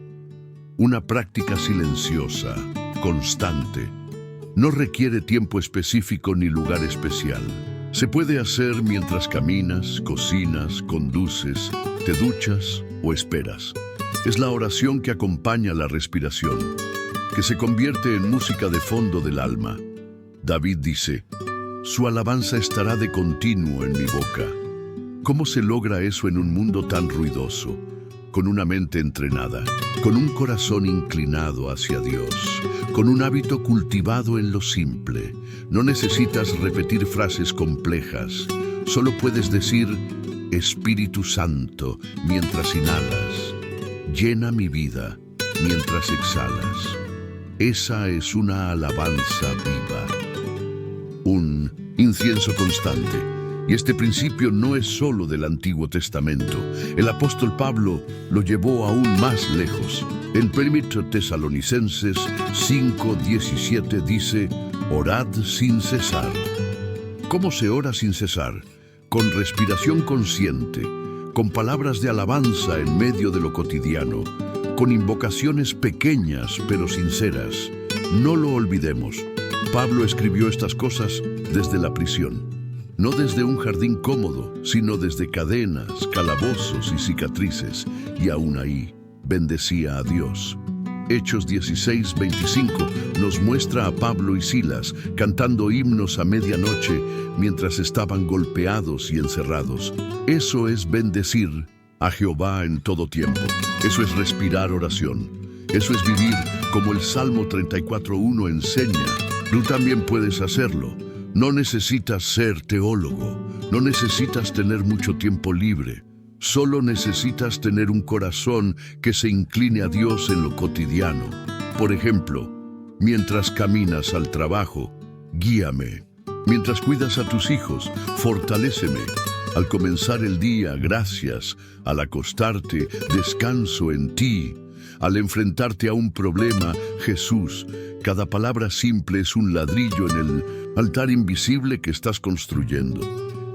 Una práctica silenciosa, constante. No requiere tiempo específico ni lugar especial. Se puede hacer mientras caminas, cocinas, conduces, te duchas o esperas. Es la oración que acompaña la respiración, que se convierte en música de fondo del alma. David dice, su alabanza estará de continuo en mi boca. ¿Cómo se logra eso en un mundo tan ruidoso? Con una mente entrenada, con un corazón inclinado hacia Dios, con un hábito cultivado en lo simple. No necesitas repetir frases complejas, solo puedes decir, Espíritu Santo, mientras inhalas, llena mi vida mientras exhalas. Esa es una alabanza viva, un incienso constante. Y este principio no es solo del Antiguo Testamento. El apóstol Pablo lo llevó aún más lejos. En 1 Tesalonicenses 5:17 dice, orad sin cesar. ¿Cómo se ora sin cesar? Con respiración consciente, con palabras de alabanza en medio de lo cotidiano, con invocaciones pequeñas pero sinceras. No lo olvidemos. Pablo escribió estas cosas desde la prisión. No desde un jardín cómodo, sino desde cadenas, calabozos y cicatrices, y aún ahí bendecía a Dios. Hechos 16:25 nos muestra a Pablo y Silas cantando himnos a medianoche mientras estaban golpeados y encerrados. Eso es bendecir a Jehová en todo tiempo. Eso es respirar oración. Eso es vivir como el Salmo 34:1 enseña. Tú también puedes hacerlo. No necesitas ser teólogo, no necesitas tener mucho tiempo libre, solo necesitas tener un corazón que se incline a Dios en lo cotidiano. Por ejemplo, mientras caminas al trabajo, guíame. Mientras cuidas a tus hijos, fortaléceme. Al comenzar el día, gracias. Al acostarte, descanso en ti. Al enfrentarte a un problema, Jesús, cada palabra simple es un ladrillo en el altar invisible que estás construyendo.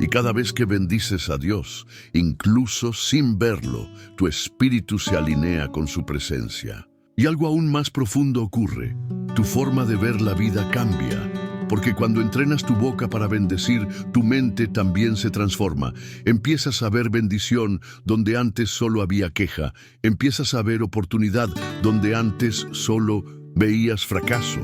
Y cada vez que bendices a Dios, incluso sin verlo, tu espíritu se alinea con su presencia. Y algo aún más profundo ocurre. Tu forma de ver la vida cambia. Porque cuando entrenas tu boca para bendecir, tu mente también se transforma. Empiezas a ver bendición donde antes solo había queja. Empiezas a ver oportunidad donde antes solo veías fracaso.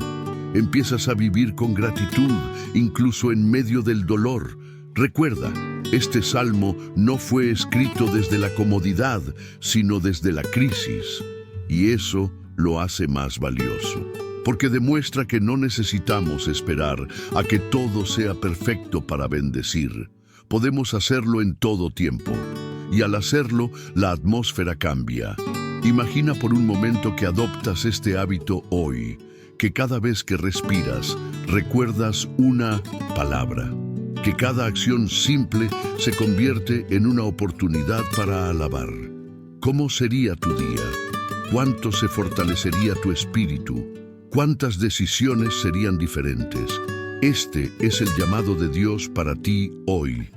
Empiezas a vivir con gratitud, incluso en medio del dolor. Recuerda, este salmo no fue escrito desde la comodidad, sino desde la crisis. Y eso lo hace más valioso. Porque demuestra que no necesitamos esperar a que todo sea perfecto para bendecir. Podemos hacerlo en todo tiempo. Y al hacerlo, la atmósfera cambia. Imagina por un momento que adoptas este hábito hoy, que cada vez que respiras, recuerdas una palabra. Que cada acción simple se convierte en una oportunidad para alabar. ¿Cómo sería tu día? ¿Cuánto se fortalecería tu espíritu? ¿Cuántas decisiones serían diferentes? Este es el llamado de Dios para ti hoy.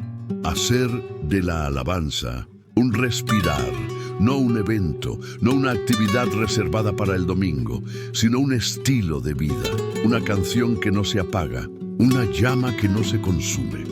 Hacer de la alabanza un respirar, no un evento, no una actividad reservada para el domingo, sino un estilo de vida, una canción que no se apaga, una llama que no se consume.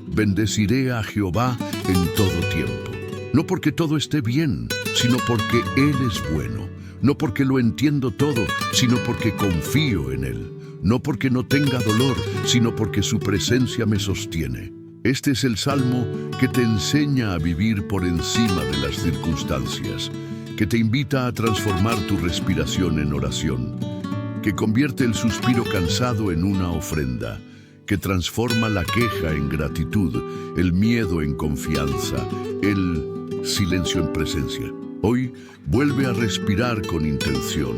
Bendeciré a Jehová en todo tiempo. No porque todo esté bien, sino porque Él es bueno. No porque lo entiendo todo, sino porque confío en Él. No porque no tenga dolor, sino porque su presencia me sostiene. Este es el salmo que te enseña a vivir por encima de las circunstancias, que te invita a transformar tu respiración en oración, que convierte el suspiro cansado en una ofrenda, que transforma la queja en gratitud, el miedo en confianza, el silencio en presencia. Hoy, vuelve a respirar con intención,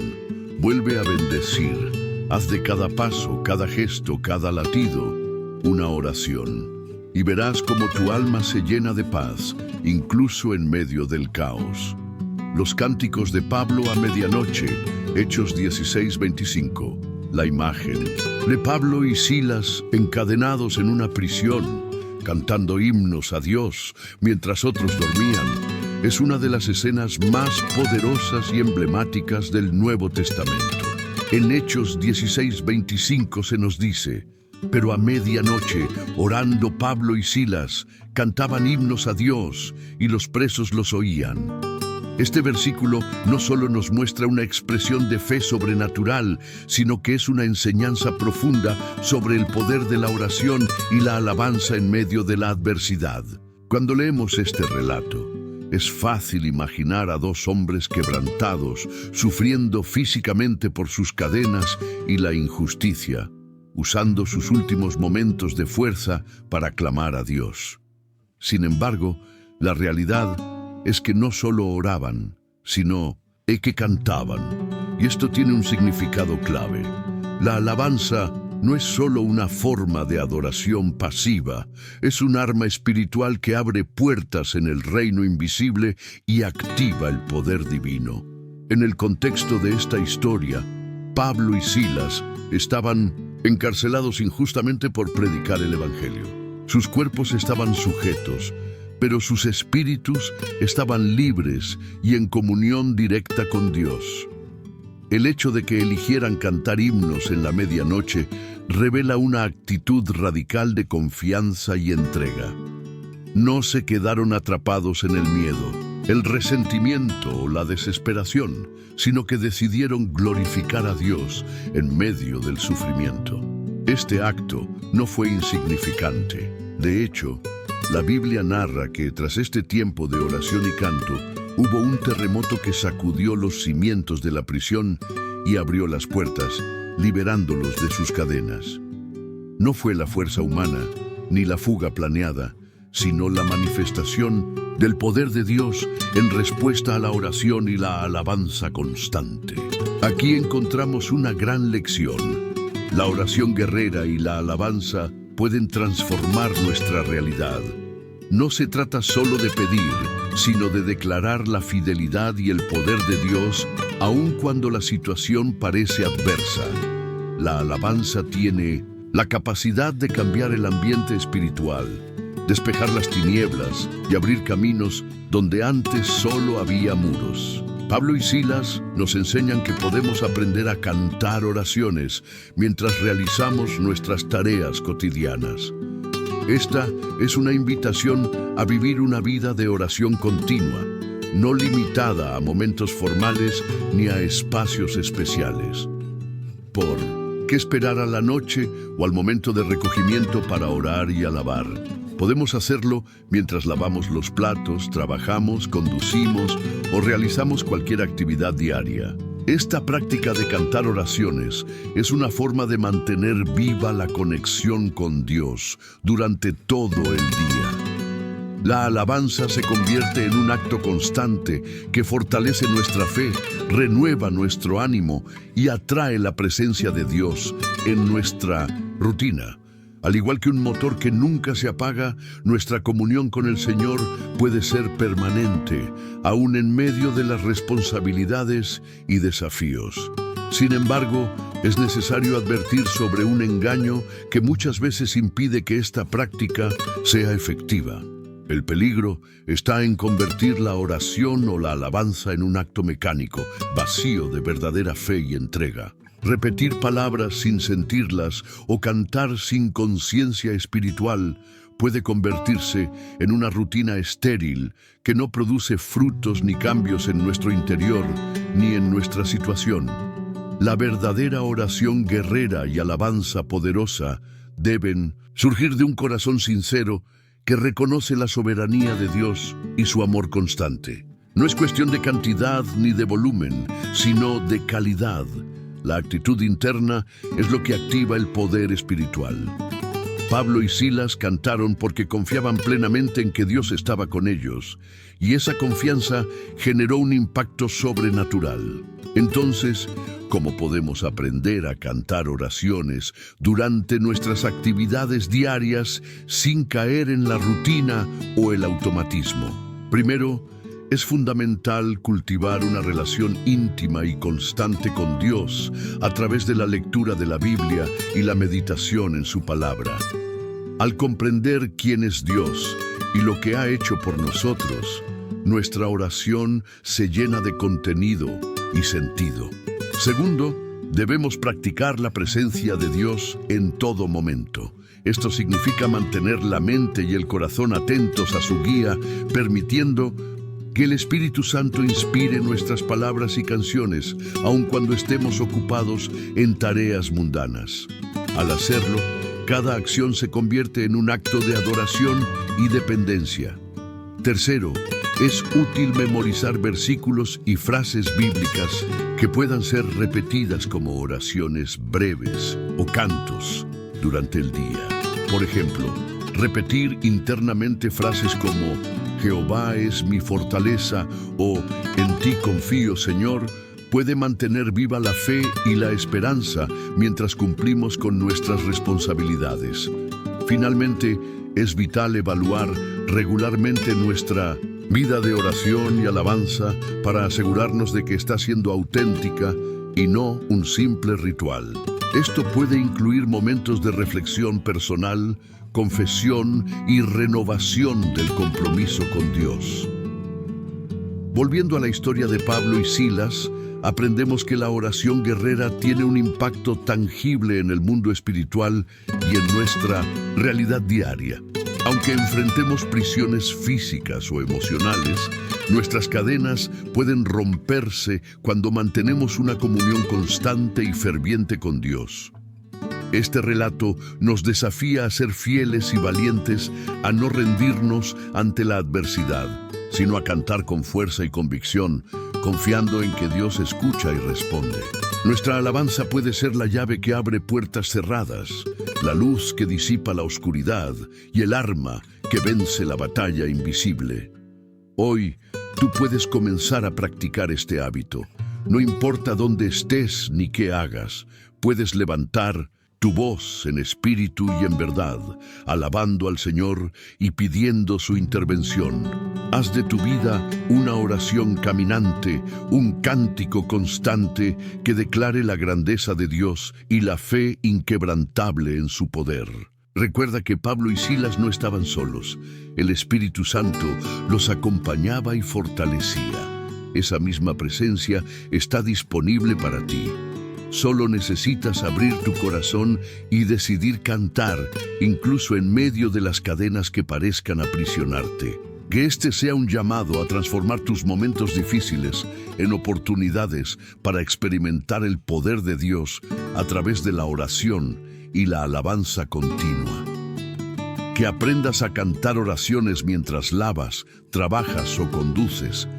vuelve a bendecir. Haz de cada paso, cada gesto, cada latido, una oración. Y verás cómo tu alma se llena de paz, incluso en medio del caos. Los cánticos de Pablo a medianoche, Hechos 16:25. La imagen de Pablo y Silas encadenados en una prisión, cantando himnos a Dios mientras otros dormían, es una de las escenas más poderosas y emblemáticas del Nuevo Testamento. En Hechos 16:25 se nos dice: pero a medianoche, orando Pablo y Silas, cantaban himnos a Dios y los presos los oían. Este versículo no solo nos muestra una expresión de fe sobrenatural, sino que es una enseñanza profunda sobre el poder de la oración y la alabanza en medio de la adversidad. Cuando leemos este relato, es fácil imaginar a dos hombres quebrantados, sufriendo físicamente por sus cadenas y la injusticia, usando sus últimos momentos de fuerza para clamar a Dios. Sin embargo, la realidad es que no solo oraban, sino que cantaban. Y esto tiene un significado clave. La alabanza no es solo una forma de adoración pasiva, es un arma espiritual que abre puertas en el reino invisible y activa el poder divino. En el contexto de esta historia, Pablo y Silas estaban encarcelados injustamente por predicar el Evangelio. Sus cuerpos estaban sujetos, pero sus espíritus estaban libres y en comunión directa con Dios. El hecho de que eligieran cantar himnos en la medianoche revela una actitud radical de confianza y entrega. No se quedaron atrapados en el miedo, el resentimiento o la desesperación, sino que decidieron glorificar a Dios en medio del sufrimiento. Este acto no fue insignificante. De hecho, la Biblia narra que tras este tiempo de oración y canto, hubo un terremoto que sacudió los cimientos de la prisión y abrió las puertas, liberándolos de sus cadenas. No fue la fuerza humana, ni la fuga planeada, sino la manifestación del poder de Dios en respuesta a la oración y la alabanza constante. Aquí encontramos una gran lección. La oración guerrera y la alabanza pueden transformar nuestra realidad. no se trata solo de pedir, sino de declarar la fidelidad y el poder de Dios, aun cuando la situación parece adversa. La alabanza tiene la capacidad de cambiar el ambiente espiritual, despejar las tinieblas y abrir caminos donde antes solo había muros. Pablo y Silas nos enseñan que podemos aprender a cantar oraciones mientras realizamos nuestras tareas cotidianas. Esta es una invitación a vivir una vida de oración continua, no limitada a momentos formales ni a espacios especiales. ¿Por qué esperar a la noche o al momento de recogimiento para orar y alabar? Podemos hacerlo mientras lavamos los platos, trabajamos, conducimos o realizamos cualquier actividad diaria. Esta práctica de cantar oraciones es una forma de mantener viva la conexión con Dios durante todo el día. La alabanza se convierte en un acto constante que fortalece nuestra fe, renueva nuestro ánimo y atrae la presencia de Dios en nuestra rutina. Al igual que un motor que nunca se apaga, nuestra comunión con el Señor puede ser permanente, aún en medio de las responsabilidades y desafíos. Sin embargo, es necesario advertir sobre un engaño que muchas veces impide que esta práctica sea efectiva. El peligro está en convertir la oración o la alabanza en un acto mecánico, vacío de verdadera fe y entrega. Repetir palabras sin sentirlas o cantar sin conciencia espiritual puede convertirse en una rutina estéril que no produce frutos ni cambios en nuestro interior ni en nuestra situación. La verdadera oración guerrera y alabanza poderosa deben surgir de un corazón sincero que reconoce la soberanía de Dios y su amor constante. No es cuestión de cantidad ni de volumen, sino de calidad. La actitud interna es lo que activa el poder espiritual. Pablo y Silas cantaron porque confiaban plenamente en que Dios estaba con ellos, y esa confianza generó un impacto sobrenatural. Entonces, ¿cómo podemos aprender a cantar oraciones durante nuestras actividades diarias sin caer en la rutina o el automatismo? Primero, es fundamental cultivar una relación íntima y constante con Dios a través de la lectura de la Biblia y la meditación en su palabra. Al comprender quién es Dios y lo que ha hecho por nosotros, nuestra oración se llena de contenido y sentido. Segundo, debemos practicar la presencia de Dios en todo momento. Esto significa mantener la mente y el corazón atentos a su guía, permitiendo que el Espíritu Santo inspire nuestras palabras y canciones, aun cuando estemos ocupados en tareas mundanas. Al hacerlo, cada acción se convierte en un acto de adoración y dependencia. Tercero, es útil memorizar versículos y frases bíblicas que puedan ser repetidas como oraciones breves o cantos durante el día. Por ejemplo, repetir internamente frases como Jehová es mi fortaleza o en ti confío, Señor, puede mantener viva la fe y la esperanza mientras cumplimos con nuestras responsabilidades. Finalmente, es vital evaluar regularmente nuestra vida de oración y alabanza para asegurarnos de que está siendo auténtica y no un simple ritual. Esto puede incluir momentos de reflexión personal, confesión y renovación del compromiso con Dios. Volviendo a la historia de Pablo y Silas, aprendemos que la oración guerrera tiene un impacto tangible en el mundo espiritual y en nuestra realidad diaria. Aunque enfrentemos prisiones físicas o emocionales, nuestras cadenas pueden romperse cuando mantenemos una comunión constante y ferviente con Dios. Este relato nos desafía a ser fieles y valientes, a no rendirnos ante la adversidad, sino a cantar con fuerza y convicción, confiando en que Dios escucha y responde. Nuestra alabanza puede ser la llave que abre puertas cerradas, la luz que disipa la oscuridad y el arma que vence la batalla invisible. Hoy, tú puedes comenzar a practicar este hábito. No importa dónde estés ni qué hagas, puedes levantar tu voz en espíritu y en verdad, alabando al Señor y pidiendo su intervención. Haz de tu vida una oración caminante, un cántico constante que declare la grandeza de Dios y la fe inquebrantable en su poder. Recuerda que Pablo y Silas no estaban solos. El Espíritu Santo los acompañaba y fortalecía. Esa misma presencia está disponible para ti. Solo necesitas abrir tu corazón y decidir cantar, incluso en medio de las cadenas que parezcan aprisionarte. Que este sea un llamado a transformar tus momentos difíciles en oportunidades para experimentar el poder de Dios a través de la oración y la alabanza continua. Que aprendas a cantar oraciones mientras lavas, trabajas o conduces,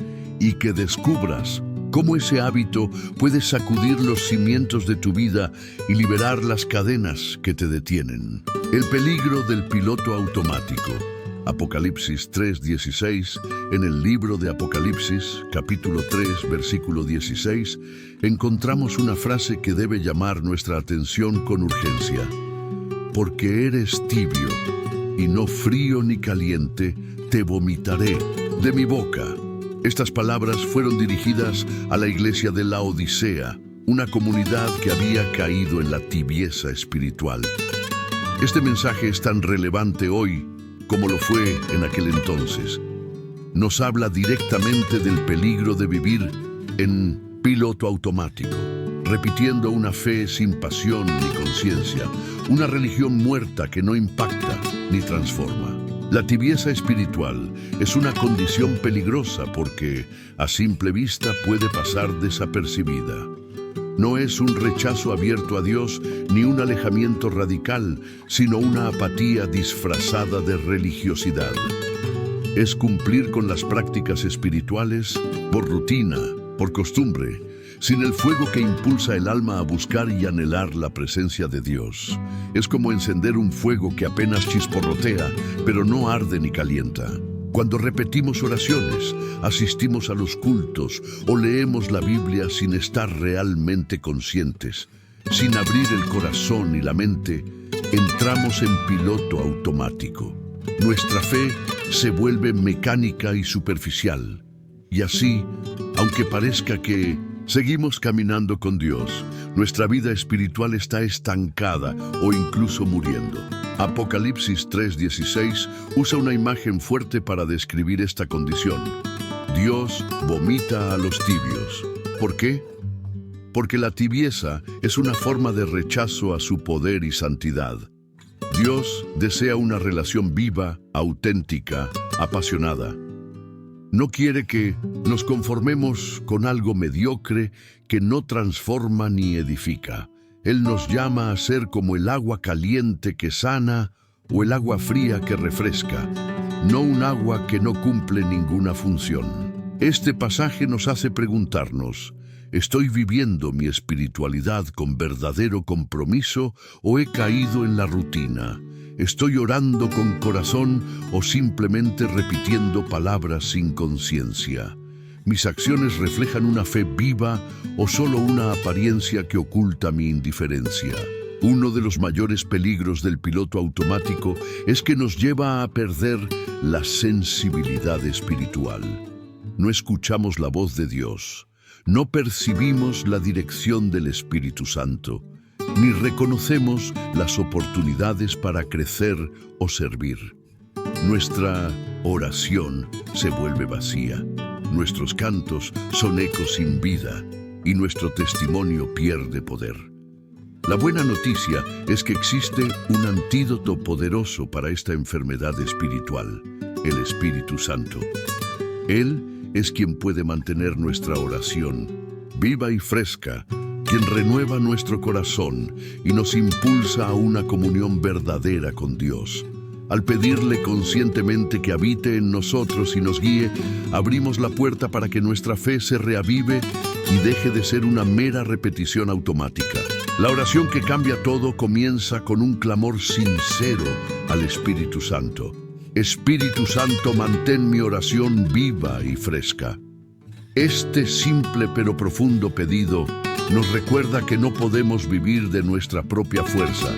y que descubras cómo ese hábito puede sacudir los cimientos de tu vida y liberar las cadenas que te detienen. El peligro del piloto automático. Apocalipsis 3:16, en el libro de Apocalipsis, capítulo 3, versículo 16, encontramos una frase que debe llamar nuestra atención con urgencia. Porque eres tibio, y no frío ni caliente, te vomitaré de mi boca. Estas palabras fueron dirigidas a la iglesia de Laodicea, una comunidad que había caído en la tibieza espiritual. Este mensaje es tan relevante hoy como lo fue en aquel entonces. Nos habla directamente del peligro de vivir en piloto automático, repitiendo una fe sin pasión ni conciencia, una religión muerta que no impacta ni transforma. La tibieza espiritual es una condición peligrosa porque a simple vista puede pasar desapercibida. No es un rechazo abierto a Dios ni un alejamiento radical, sino una apatía disfrazada de religiosidad. Es cumplir con las prácticas espirituales por rutina, por costumbre, sin el fuego que impulsa el alma a buscar y anhelar la presencia de Dios. Es como encender un fuego que apenas chisporrotea, pero no arde ni calienta. Cuando repetimos oraciones, asistimos a los cultos o leemos la Biblia sin estar realmente conscientes, sin abrir el corazón y la mente, entramos en piloto automático. Nuestra fe se vuelve mecánica y superficial. Y así, aunque parezca que seguimos caminando con Dios, nuestra vida espiritual está estancada o incluso muriendo. Apocalipsis 3:16 usa una imagen fuerte para describir esta condición. Dios vomita a los tibios. ¿Por qué? Porque la tibieza es una forma de rechazo a su poder y santidad. Dios desea una relación viva, auténtica, apasionada. No quiere que nos conformemos con algo mediocre que no transforma ni edifica. Él nos llama a ser como el agua caliente que sana o el agua fría que refresca, no un agua que no cumple ninguna función. Este pasaje nos hace preguntarnos, ¿estoy viviendo mi espiritualidad con verdadero compromiso o he caído en la rutina? ¿Estoy orando con corazón o simplemente repitiendo palabras sin conciencia? ¿Mis acciones reflejan una fe viva o solo una apariencia que oculta mi indiferencia? Uno de los mayores peligros del piloto automático es que nos lleva a perder la sensibilidad espiritual. No escuchamos la voz de Dios, no percibimos la dirección del Espíritu Santo, ni reconocemos las oportunidades para crecer o servir. Nuestra oración se vuelve vacía, nuestros cantos son ecos sin vida y nuestro testimonio pierde poder. La buena noticia es que existe un antídoto poderoso para esta enfermedad espiritual, el Espíritu Santo. Él es quien puede mantener nuestra oración viva y fresca, quien renueva nuestro corazón y nos impulsa a una comunión verdadera con Dios. Al pedirle conscientemente que habite en nosotros y nos guíe, abrimos la puerta para que nuestra fe se reavive y deje de ser una mera repetición automática. La oración que cambia todo comienza con un clamor sincero al Espíritu Santo. Espíritu Santo, mantén mi oración viva y fresca. Este simple pero profundo pedido nos recuerda que no podemos vivir de nuestra propia fuerza,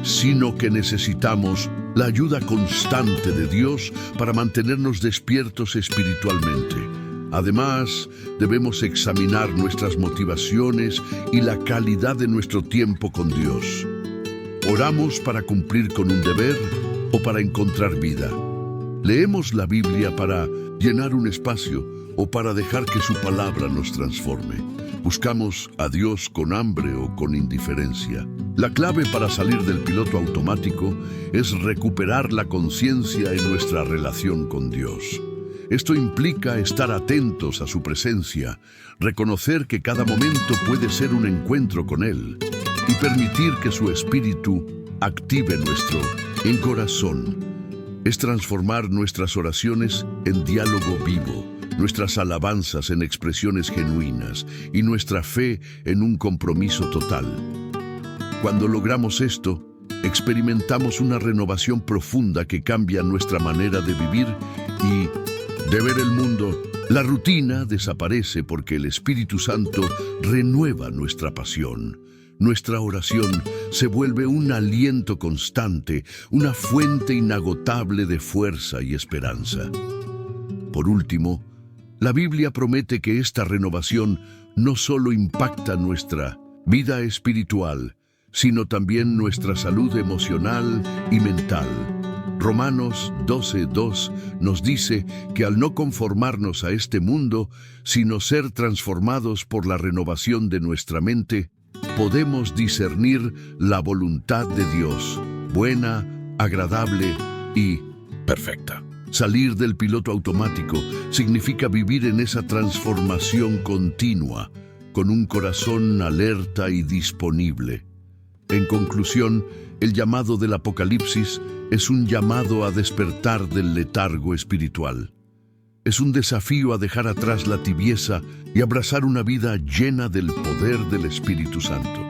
sino que necesitamos la ayuda constante de Dios para mantenernos despiertos espiritualmente. Además, debemos examinar nuestras motivaciones y la calidad de nuestro tiempo con Dios. ¿Oramos para cumplir con un deber o para encontrar vida? ¿Leemos la Biblia para llenar un espacio o para dejar que su palabra nos transforme? ¿Buscamos a Dios con hambre o con indiferencia? La clave para salir del piloto automático es recuperar la conciencia en nuestra relación con Dios. Esto implica estar atentos a su presencia, reconocer que cada momento puede ser un encuentro con Él y permitir que su Espíritu active nuestro corazón. Es transformar nuestras oraciones en diálogo vivo, nuestras alabanzas en expresiones genuinas y nuestra fe en un compromiso total. Cuando logramos esto, experimentamos una renovación profunda que cambia nuestra manera de vivir y de ver el mundo. La rutina desaparece porque el Espíritu Santo renueva nuestra pasión. Nuestra oración se vuelve un aliento constante, una fuente inagotable de fuerza y esperanza. Por último, la Biblia promete que esta renovación no solo impacta nuestra vida espiritual, sino también nuestra salud emocional y mental. Romanos 12:2 nos dice que al no conformarnos a este mundo, sino ser transformados por la renovación de nuestra mente, podemos discernir la voluntad de Dios, buena, agradable y perfecta. Salir del piloto automático significa vivir en esa transformación continua, con un corazón alerta y disponible. En conclusión, el llamado del Apocalipsis es un llamado a despertar del letargo espiritual. Es un desafío a dejar atrás la tibieza y abrazar una vida llena del poder del Espíritu Santo.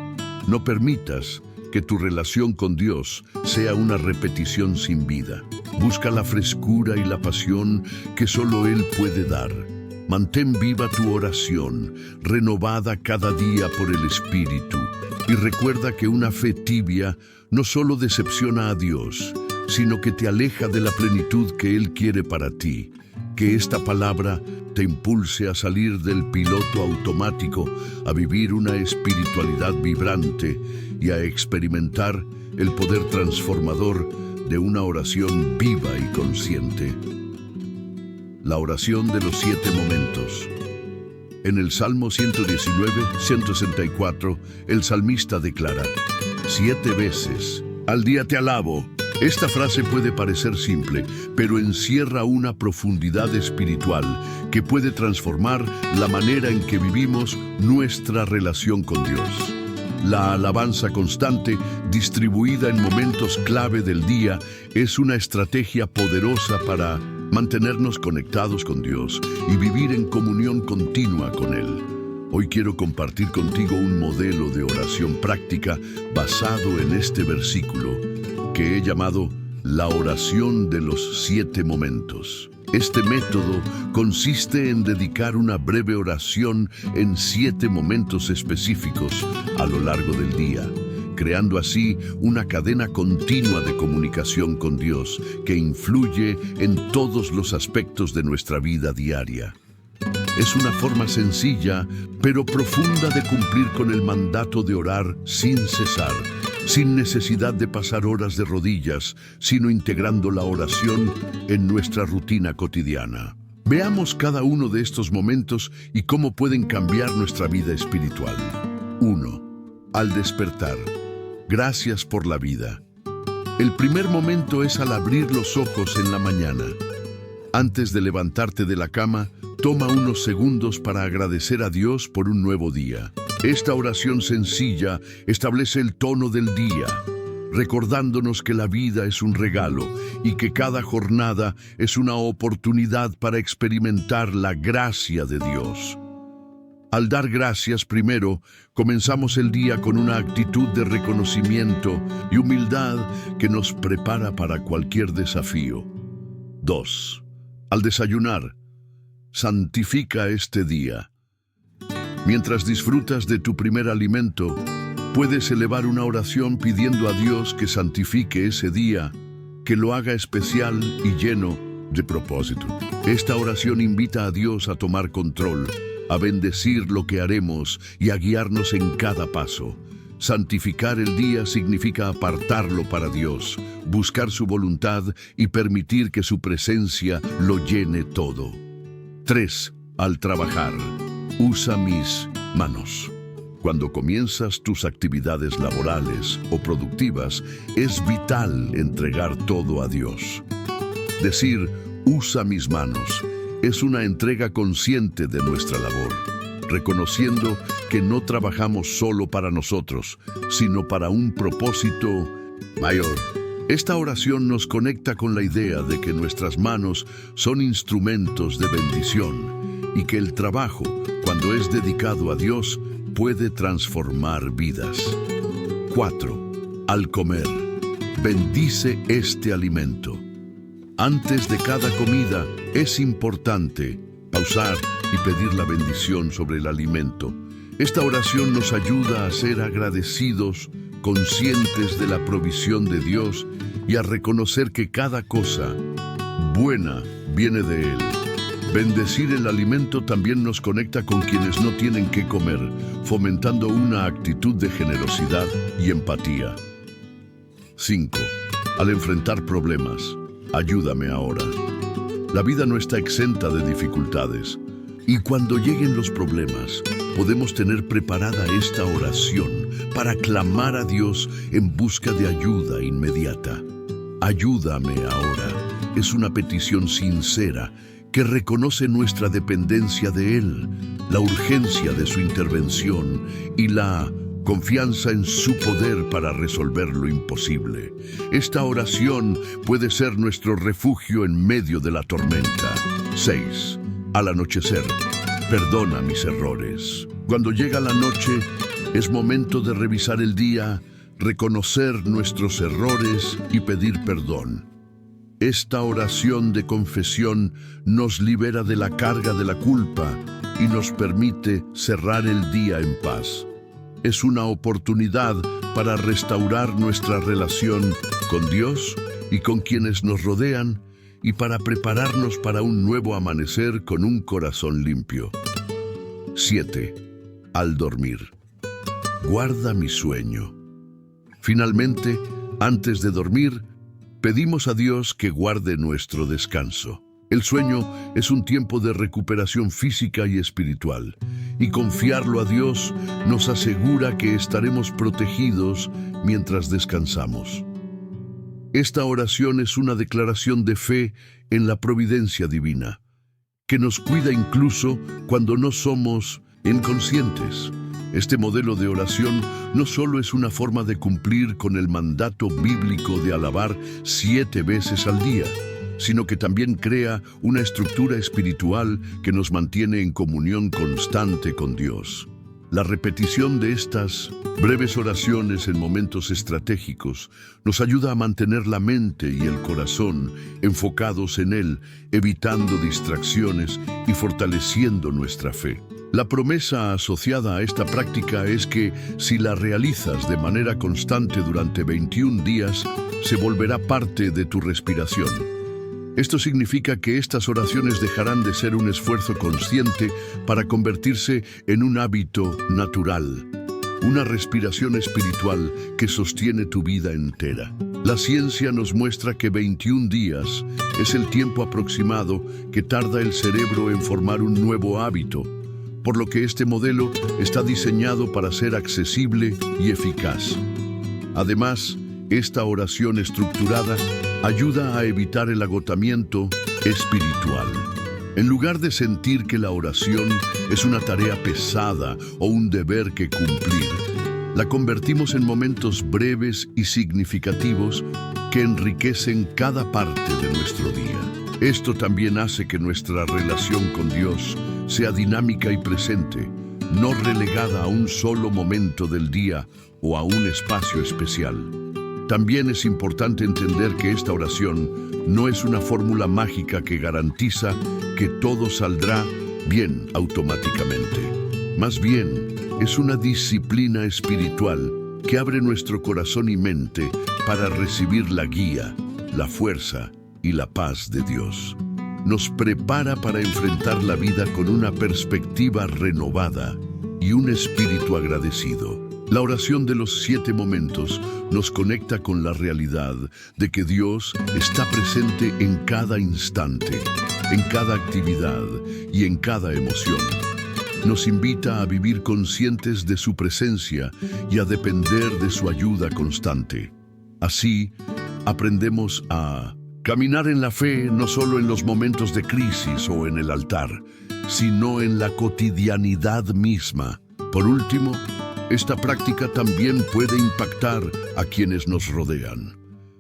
No permitas que tu relación con Dios sea una repetición sin vida. Busca la frescura y la pasión que solo Él puede dar. Mantén viva tu oración, renovada cada día por el Espíritu. Y recuerda que una fe tibia no solo decepciona a Dios, sino que te aleja de la plenitud que Él quiere para ti. Que esta palabra te impulse a salir del piloto automático, a vivir una espiritualidad vibrante y a experimentar el poder transformador de una oración viva y consciente. La oración de los 7 momentos. En el Salmo 119-164, el salmista declara: 7 veces al día te alabo. Esta frase puede parecer simple, pero encierra una profundidad espiritual que puede transformar la manera en que vivimos nuestra relación con Dios. La alabanza constante, distribuida en momentos clave del día, es una estrategia poderosa para mantenernos conectados con Dios y vivir en comunión continua con Él. Hoy quiero compartir contigo un modelo de oración práctica basado en este versículo, que he llamado la oración de los 7 momentos. Este método consiste en dedicar una breve oración en 7 momentos específicos a lo largo del día, creando así una cadena continua de comunicación con Dios que influye en todos los aspectos de nuestra vida diaria. Es una forma sencilla, pero profunda de cumplir con el mandato de orar sin cesar, sin necesidad de pasar horas de rodillas, sino integrando la oración en nuestra rutina cotidiana. Veamos cada uno de estos momentos y cómo pueden cambiar nuestra vida espiritual. 1. Al despertar. Gracias por la vida. El primer momento es al abrir los ojos en la mañana. Antes de levantarte de la cama, toma unos segundos para agradecer a Dios por un nuevo día. Esta oración sencilla establece el tono del día, recordándonos que la vida es un regalo y que cada jornada es una oportunidad para experimentar la gracia de Dios. Al dar gracias primero, comenzamos el día con una actitud de reconocimiento y humildad que nos prepara para cualquier desafío. 2. Al desayunar, santifica este día. Mientras disfrutas de tu primer alimento, puedes elevar una oración pidiendo a Dios que santifique ese día, que lo haga especial y lleno de propósito. Esta oración invita a Dios a tomar control, a bendecir lo que haremos y a guiarnos en cada paso. Santificar el día significa apartarlo para Dios, buscar su voluntad y permitir que su presencia lo llene todo. 3. Al trabajar, usa mis manos. Cuando comienzas tus actividades laborales o productivas, es vital entregar todo a Dios. Decir, usa mis manos, es una entrega consciente de nuestra labor, reconociendo que no trabajamos solo para nosotros, sino para un propósito mayor. Esta oración nos conecta con la idea de que nuestras manos son instrumentos de bendición y que el trabajo, cuando es dedicado a Dios, puede transformar vidas. 4. Al comer, bendice este alimento. Antes de cada comida es importante pausar y pedir la bendición sobre el alimento. Esta oración nos ayuda a ser agradecidos, conscientes de la provisión de Dios y a reconocer que cada cosa buena viene de Él. Bendecir el alimento también nos conecta con quienes no tienen qué comer, fomentando una actitud de generosidad y empatía. 5. Al enfrentar problemas, ayúdame ahora. La vida no está exenta de dificultades, y cuando lleguen los problemas, podemos tener preparada esta oración para clamar a Dios en busca de ayuda inmediata. Ayúdame ahora es una petición sincera que reconoce nuestra dependencia de Él, la urgencia de su intervención y la confianza en su poder para resolver lo imposible. Esta oración puede ser nuestro refugio en medio de la tormenta. 6. Al anochecer, perdona mis errores. Cuando llega la noche, es momento de revisar el día, reconocer nuestros errores y pedir perdón. Esta oración de confesión nos libera de la carga de la culpa y nos permite cerrar el día en paz. Es una oportunidad para restaurar nuestra relación con Dios y con quienes nos rodean y para prepararnos para un nuevo amanecer con un corazón limpio. 7. Al dormir, guarda mi sueño. Finalmente, antes de dormir, pedimos a Dios que guarde nuestro descanso. El sueño es un tiempo de recuperación física y espiritual, y confiarlo a Dios nos asegura que estaremos protegidos mientras descansamos. Esta oración es una declaración de fe en la providencia divina, que nos cuida incluso cuando no somos inconscientes. Este modelo de oración no solo es una forma de cumplir con el mandato bíblico de alabar 7 veces al día, sino que también crea una estructura espiritual que nos mantiene en comunión constante con Dios. La repetición de estas breves oraciones en momentos estratégicos nos ayuda a mantener la mente y el corazón enfocados en Él, evitando distracciones y fortaleciendo nuestra fe. La promesa asociada a esta práctica es que, si la realizas de manera constante durante 21 días, se volverá parte de tu respiración. Esto significa que estas oraciones dejarán de ser un esfuerzo consciente para convertirse en un hábito natural, una respiración espiritual que sostiene tu vida entera. La ciencia nos muestra que 21 días es el tiempo aproximado que tarda el cerebro en formar un nuevo hábito, por lo que este modelo está diseñado para ser accesible y eficaz. Además, esta oración estructurada ayuda a evitar el agotamiento espiritual. En lugar de sentir que la oración es una tarea pesada o un deber que cumplir, la convertimos en momentos breves y significativos que enriquecen cada parte de nuestro día. Esto también hace que nuestra relación con Dios sea dinámica y presente, no relegada a un solo momento del día o a un espacio especial. También es importante entender que esta oración no es una fórmula mágica que garantiza que todo saldrá bien automáticamente. Más bien, es una disciplina espiritual que abre nuestro corazón y mente para recibir la guía, la fuerza y la paz de Dios. Nos prepara para enfrentar la vida con una perspectiva renovada y un espíritu agradecido. La oración de los 7 momentos nos conecta con la realidad de que Dios está presente en cada instante, en cada actividad y en cada emoción. Nos invita a vivir conscientes de su presencia y a depender de su ayuda constante. Así, aprendemos a caminar en la fe no solo en los momentos de crisis o en el altar, sino en la cotidianidad misma. Por último, esta práctica también puede impactar a quienes nos rodean.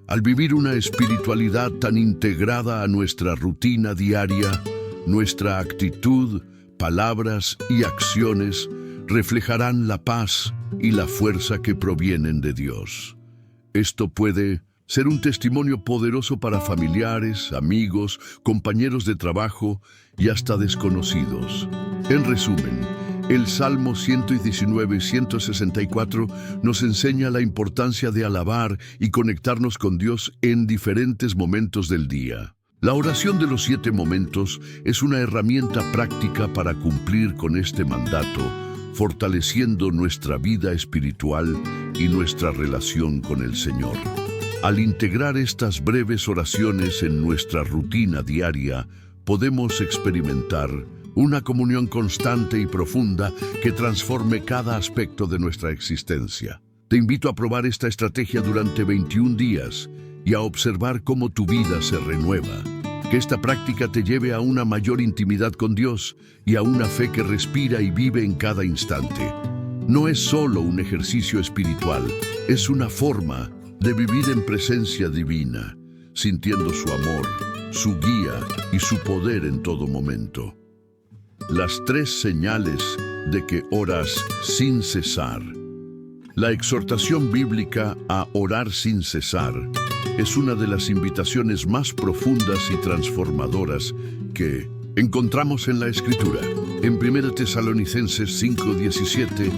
Al vivir una espiritualidad tan integrada a nuestra rutina diaria, nuestra actitud, palabras y acciones reflejarán la paz y la fuerza que provienen de Dios. Esto puede ser un testimonio poderoso para familiares, amigos, compañeros de trabajo y hasta desconocidos. En resumen, el Salmo 119 y 164 nos enseña la importancia de alabar y conectarnos con Dios en diferentes momentos del día. La oración de los 7 momentos es una herramienta práctica para cumplir con este mandato, fortaleciendo nuestra vida espiritual y nuestra relación con el Señor. Al integrar estas breves oraciones en nuestra rutina diaria, podemos experimentar una comunión constante y profunda que transforme cada aspecto de nuestra existencia. Te invito a probar esta estrategia durante 21 días y a observar cómo tu vida se renueva. Que esta práctica te lleve a una mayor intimidad con Dios y a una fe que respira y vive en cada instante. No es solo un ejercicio espiritual, es una forma de vivir en presencia divina, sintiendo su amor, su guía y su poder en todo momento. Las 3 señales de que oras sin cesar. La exhortación bíblica a orar sin cesar es una de las invitaciones más profundas y transformadoras que encontramos en la Escritura. En 1 Tesalonicenses 5:17,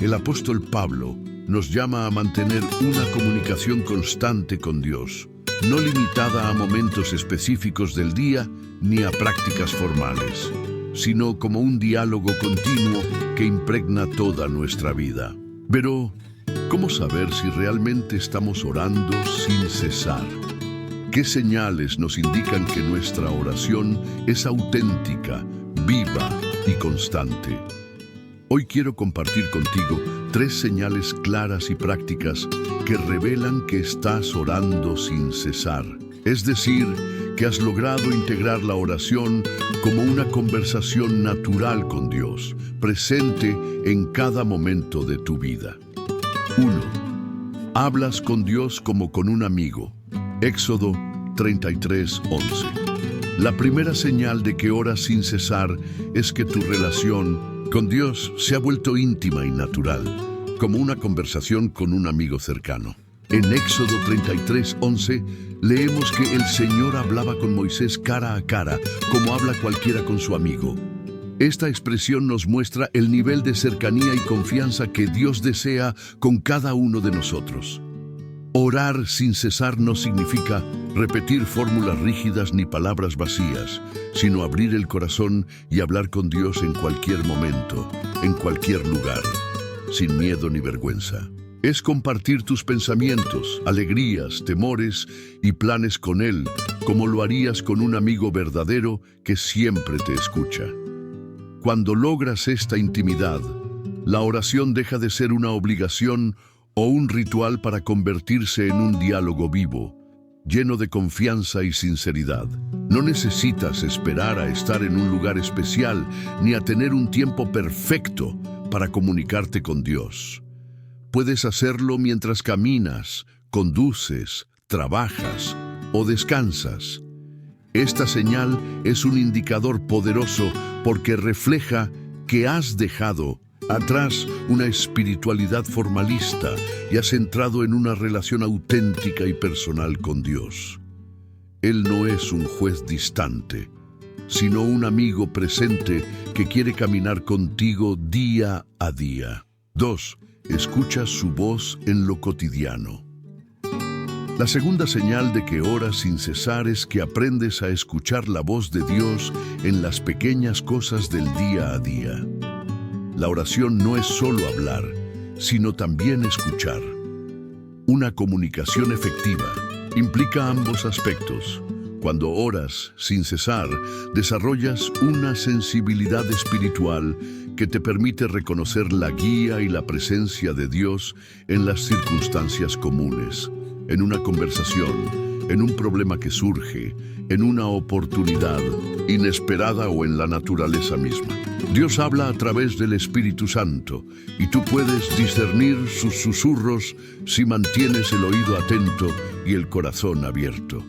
el apóstol Pablo nos llama a mantener una comunicación constante con Dios, no limitada a momentos específicos del día ni a prácticas formales, sino como un diálogo continuo que impregna toda nuestra vida. Pero, ¿cómo saber si realmente estamos orando sin cesar? ¿Qué señales nos indican que nuestra oración es auténtica, viva y constante? Hoy quiero compartir contigo 3 señales claras y prácticas que revelan que estás orando sin cesar. Es decir, que has logrado integrar la oración como una conversación natural con Dios, presente en cada momento de tu vida. 1. Hablas con Dios como con un amigo. Éxodo 33:11. La primera señal de que oras sin cesar es que tu relación con Dios se ha vuelto íntima y natural, como una conversación con un amigo cercano. En Éxodo 33:11 leemos que el Señor hablaba con Moisés cara a cara, como habla cualquiera con su amigo. Esta expresión nos muestra el nivel de cercanía y confianza que Dios desea con cada uno de nosotros. Orar sin cesar no significa repetir fórmulas rígidas ni palabras vacías, sino abrir el corazón y hablar con Dios en cualquier momento, en cualquier lugar, sin miedo ni vergüenza. Es compartir tus pensamientos, alegrías, temores y planes con Él, como lo harías con un amigo verdadero que siempre te escucha. Cuando logras esta intimidad, la oración deja de ser una obligación o un ritual para convertirse en un diálogo vivo, lleno de confianza y sinceridad. No necesitas esperar a estar en un lugar especial ni a tener un tiempo perfecto para comunicarte con Dios. Puedes hacerlo mientras caminas, conduces, trabajas o descansas. Esta señal es un indicador poderoso porque refleja que has dejado atrás una espiritualidad formalista y has entrado en una relación auténtica y personal con Dios. Él no es un juez distante, sino un amigo presente que quiere caminar contigo día a día. 2. Escucha su voz en lo cotidiano. La segunda señal de que oras sin cesar es que aprendes a escuchar la voz de Dios en las pequeñas cosas del día a día. La oración no es solo hablar, sino también escuchar. Una comunicación efectiva implica ambos aspectos. Cuando oras sin cesar, desarrollas una sensibilidad espiritual que te permite reconocer la guía y la presencia de Dios en las circunstancias comunes, en una conversación, en un problema que surge, en una oportunidad inesperada o en la naturaleza misma. Dios habla a través del Espíritu Santo y tú puedes discernir sus susurros si mantienes el oído atento y el corazón abierto.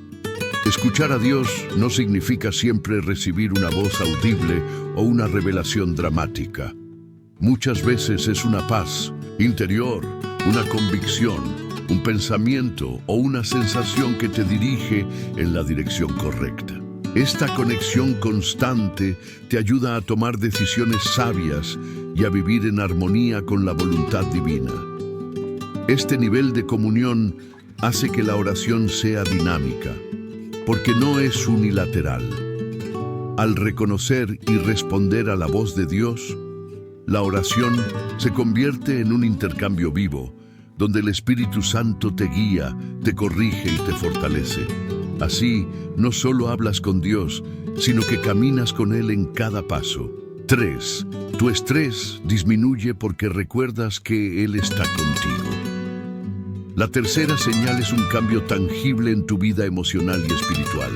Escuchar a Dios no significa siempre recibir una voz audible o una revelación dramática. Muchas veces es una paz interior, una convicción, un pensamiento o una sensación que te dirige en la dirección correcta. Esta conexión constante te ayuda a tomar decisiones sabias y a vivir en armonía con la voluntad divina. Este nivel de comunión hace que la oración sea dinámica, porque no es unilateral. Al reconocer y responder a la voz de Dios, la oración se convierte en un intercambio vivo, donde el Espíritu Santo te guía, te corrige y te fortalece. Así, no solo hablas con Dios, sino que caminas con Él en cada paso. 3. Tu estrés disminuye porque recuerdas que Él está contigo. La tercera señal es un cambio tangible en tu vida emocional y espiritual.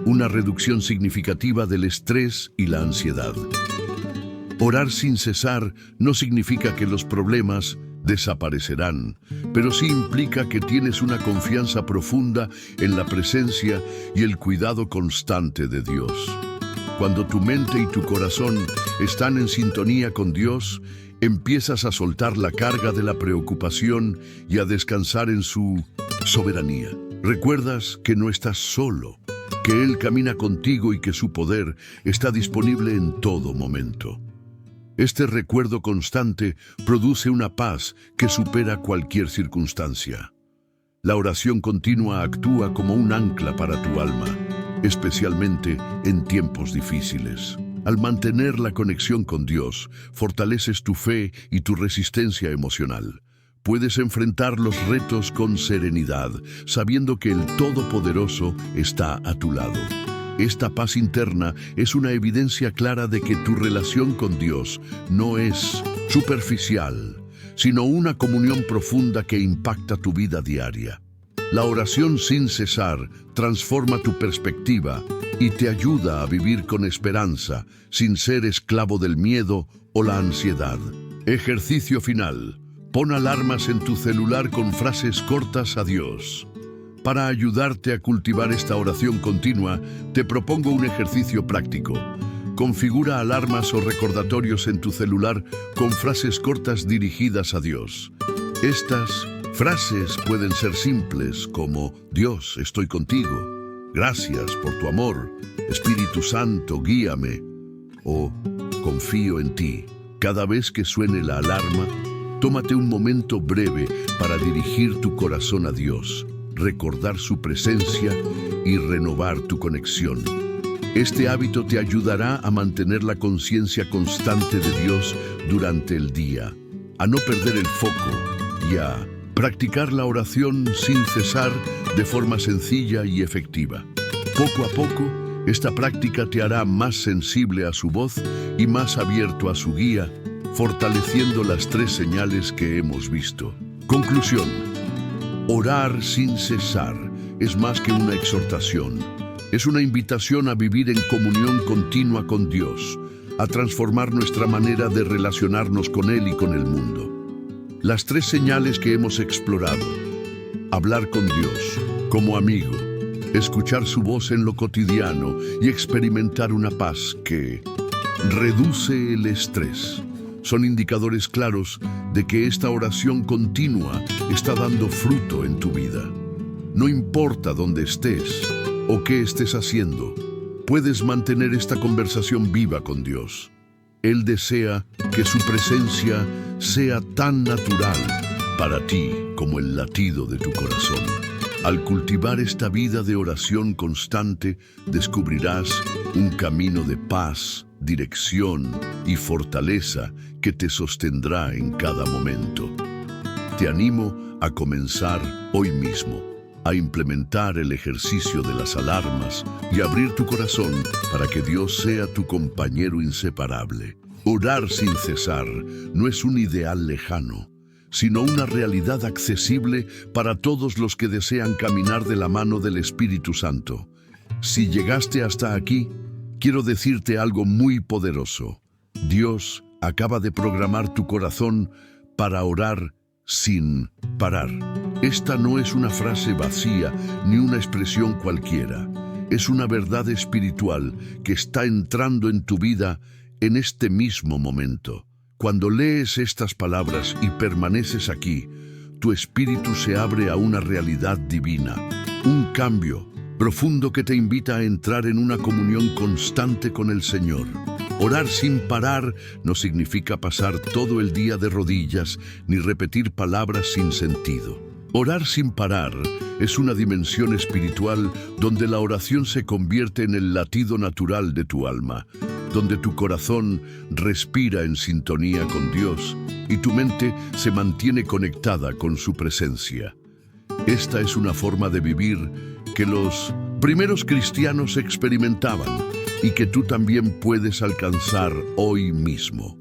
Una reducción significativa del estrés y la ansiedad. Orar sin cesar no significa que los problemas desaparecerán, pero sí implica que tienes una confianza profunda en la presencia y el cuidado constante de Dios. Cuando tu mente y tu corazón están en sintonía con Dios, empiezas a soltar la carga de la preocupación y a descansar en su soberanía. Recuerdas que no estás solo, que Él camina contigo y que su poder está disponible en todo momento. Este recuerdo constante produce una paz que supera cualquier circunstancia. La oración continua actúa como un ancla para tu alma, especialmente en tiempos difíciles. Al mantener la conexión con Dios, fortaleces tu fe y tu resistencia emocional. Puedes enfrentar los retos con serenidad, sabiendo que el Todopoderoso está a tu lado. Esta paz interna es una evidencia clara de que tu relación con Dios no es superficial, sino una comunión profunda que impacta tu vida diaria. La oración sin cesar transforma tu perspectiva y te ayuda a vivir con esperanza, sin ser esclavo del miedo o la ansiedad. Ejercicio final. Pon alarmas en tu celular con frases cortas a Dios. Para ayudarte a cultivar esta oración continua, te propongo un ejercicio práctico. Configura alarmas o recordatorios en tu celular con frases cortas dirigidas a Dios. Estas frases pueden ser simples como: Dios, estoy contigo. Gracias por tu amor. Espíritu Santo, guíame. O confío en ti. Cada vez que suene la alarma, tómate un momento breve para dirigir tu corazón a Dios, recordar su presencia y renovar tu conexión. Este hábito te ayudará a mantener la conciencia constante de Dios durante el día, a no perder el foco y a practicar la oración sin cesar de forma sencilla y efectiva. Poco a poco, esta práctica te hará más sensible a su voz y más abierto a su guía, fortaleciendo las 3 señales que hemos visto. Conclusión. Orar sin cesar es más que una exhortación. Es una invitación a vivir en comunión continua con Dios, a transformar nuestra manera de relacionarnos con Él y con el mundo. Las 3 señales que hemos explorado: hablar con Dios como amigo, escuchar su voz en lo cotidiano y experimentar una paz que reduce el estrés, son indicadores claros de que esta oración continua está dando fruto en tu vida. No importa dónde estés o qué estés haciendo, puedes mantener esta conversación viva con Dios. Él desea que su presencia sea tan natural para ti como el latido de tu corazón. Al cultivar esta vida de oración constante, descubrirás un camino de paz, dirección y fortaleza que te sostendrá en cada momento. Te animo a comenzar hoy mismo, a implementar el ejercicio de las alarmas y abrir tu corazón para que Dios sea tu compañero inseparable. Orar sin cesar no es un ideal lejano, sino una realidad accesible para todos los que desean caminar de la mano del Espíritu Santo. Si llegaste hasta aquí, quiero decirte algo muy poderoso. Dios acaba de programar tu corazón para orar sin parar. Esta no es una frase vacía ni una expresión cualquiera. Es una verdad espiritual que está entrando en tu vida en este mismo momento. Cuando lees estas palabras y permaneces aquí, tu espíritu se abre a una realidad divina, un cambio profundo que te invita a entrar en una comunión constante con el Señor. Orar sin parar no significa pasar todo el día de rodillas ni repetir palabras sin sentido. Orar sin parar es una dimensión espiritual donde la oración se convierte en el latido natural de tu alma, donde tu corazón respira en sintonía con Dios y tu mente se mantiene conectada con su presencia. Esta es una forma de vivir que los primeros cristianos experimentaban y que tú también puedes alcanzar hoy mismo.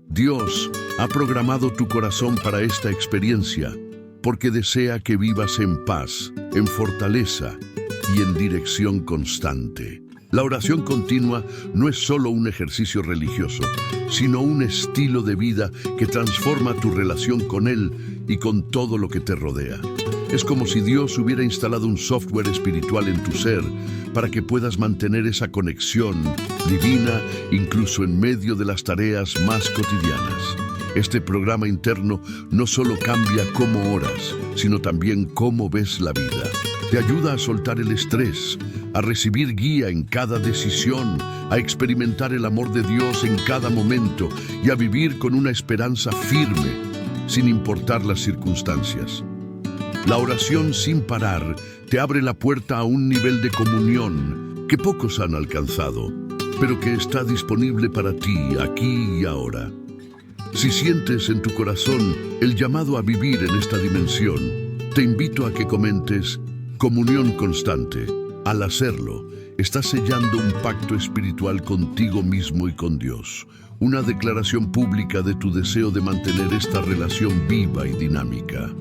Dios ha programado tu corazón para esta experiencia porque desea que vivas en paz, en fortaleza y en dirección constante. La oración continua no es solo un ejercicio religioso, sino un estilo de vida que transforma tu relación con Él y con todo lo que te rodea. Es como si Dios hubiera instalado un software espiritual en tu ser para que puedas mantener esa conexión divina incluso en medio de las tareas más cotidianas. Este programa interno no solo cambia cómo oras, sino también cómo ves la vida. Te ayuda a soltar el estrés, a recibir guía en cada decisión, a experimentar el amor de Dios en cada momento y a vivir con una esperanza firme, sin importar las circunstancias. La oración sin parar te abre la puerta a un nivel de comunión que pocos han alcanzado, pero que está disponible para ti aquí y ahora. Si sientes en tu corazón el llamado a vivir en esta dimensión, te invito a que comentes comunión constante. Al hacerlo, estás sellando un pacto espiritual contigo mismo y con Dios, una declaración pública de tu deseo de mantener esta relación viva y dinámica.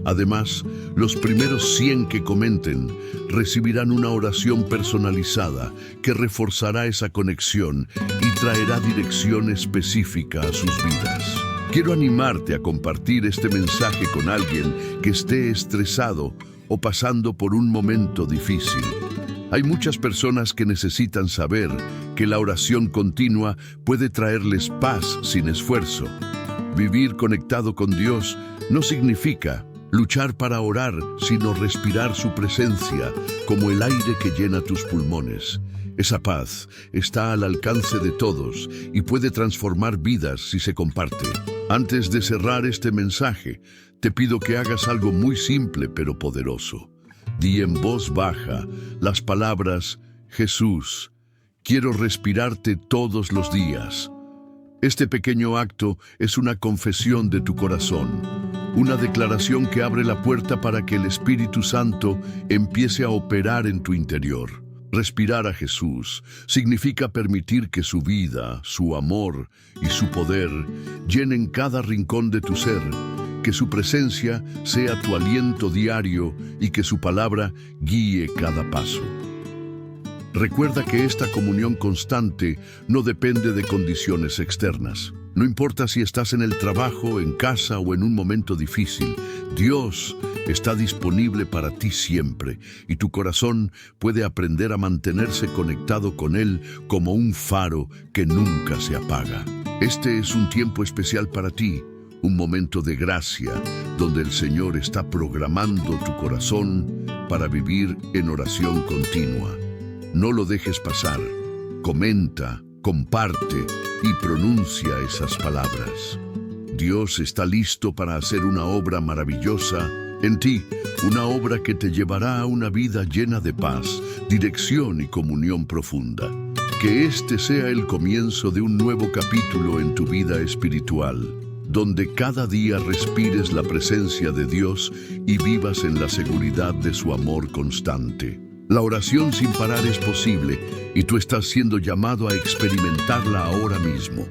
Además, los primeros 100 que comenten recibirán una oración personalizada que reforzará esa conexión y traerá dirección específica a sus vidas. Quiero animarte a compartir este mensaje con alguien que esté estresado o pasando por un momento difícil. Hay muchas personas que necesitan saber que la oración continua puede traerles paz sin esfuerzo. Vivir conectado con Dios no significa luchar para orar, sino respirar su presencia como el aire que llena tus pulmones. Esa paz está al alcance de todos y puede transformar vidas si se comparte. Antes de cerrar este mensaje, te pido que hagas algo muy simple pero poderoso. Di en voz baja las palabras: Jesús, quiero respirarte todos los días. Este pequeño acto es una confesión de tu corazón, una declaración que abre la puerta para que el Espíritu Santo empiece a operar en tu interior. Respirar a Jesús significa permitir que su vida, su amor y su poder llenen cada rincón de tu ser, que su presencia sea tu aliento diario y que su palabra guíe cada paso. Recuerda que esta comunión constante no depende de condiciones externas. No importa si estás en el trabajo, en casa o en un momento difícil, Dios está disponible para ti siempre y tu corazón puede aprender a mantenerse conectado con Él como un faro que nunca se apaga. Este es un tiempo especial para ti, un momento de gracia donde el Señor está programando tu corazón para vivir en oración continua. No lo dejes pasar. Comenta, comparte y pronuncia esas palabras. Dios está listo para hacer una obra maravillosa en ti, una obra que te llevará a una vida llena de paz, dirección y comunión profunda. Que este sea el comienzo de un nuevo capítulo en tu vida espiritual, donde cada día respires la presencia de Dios y vivas en la seguridad de su amor constante. La oración sin parar es posible y tú estás siendo llamado a experimentarla ahora mismo.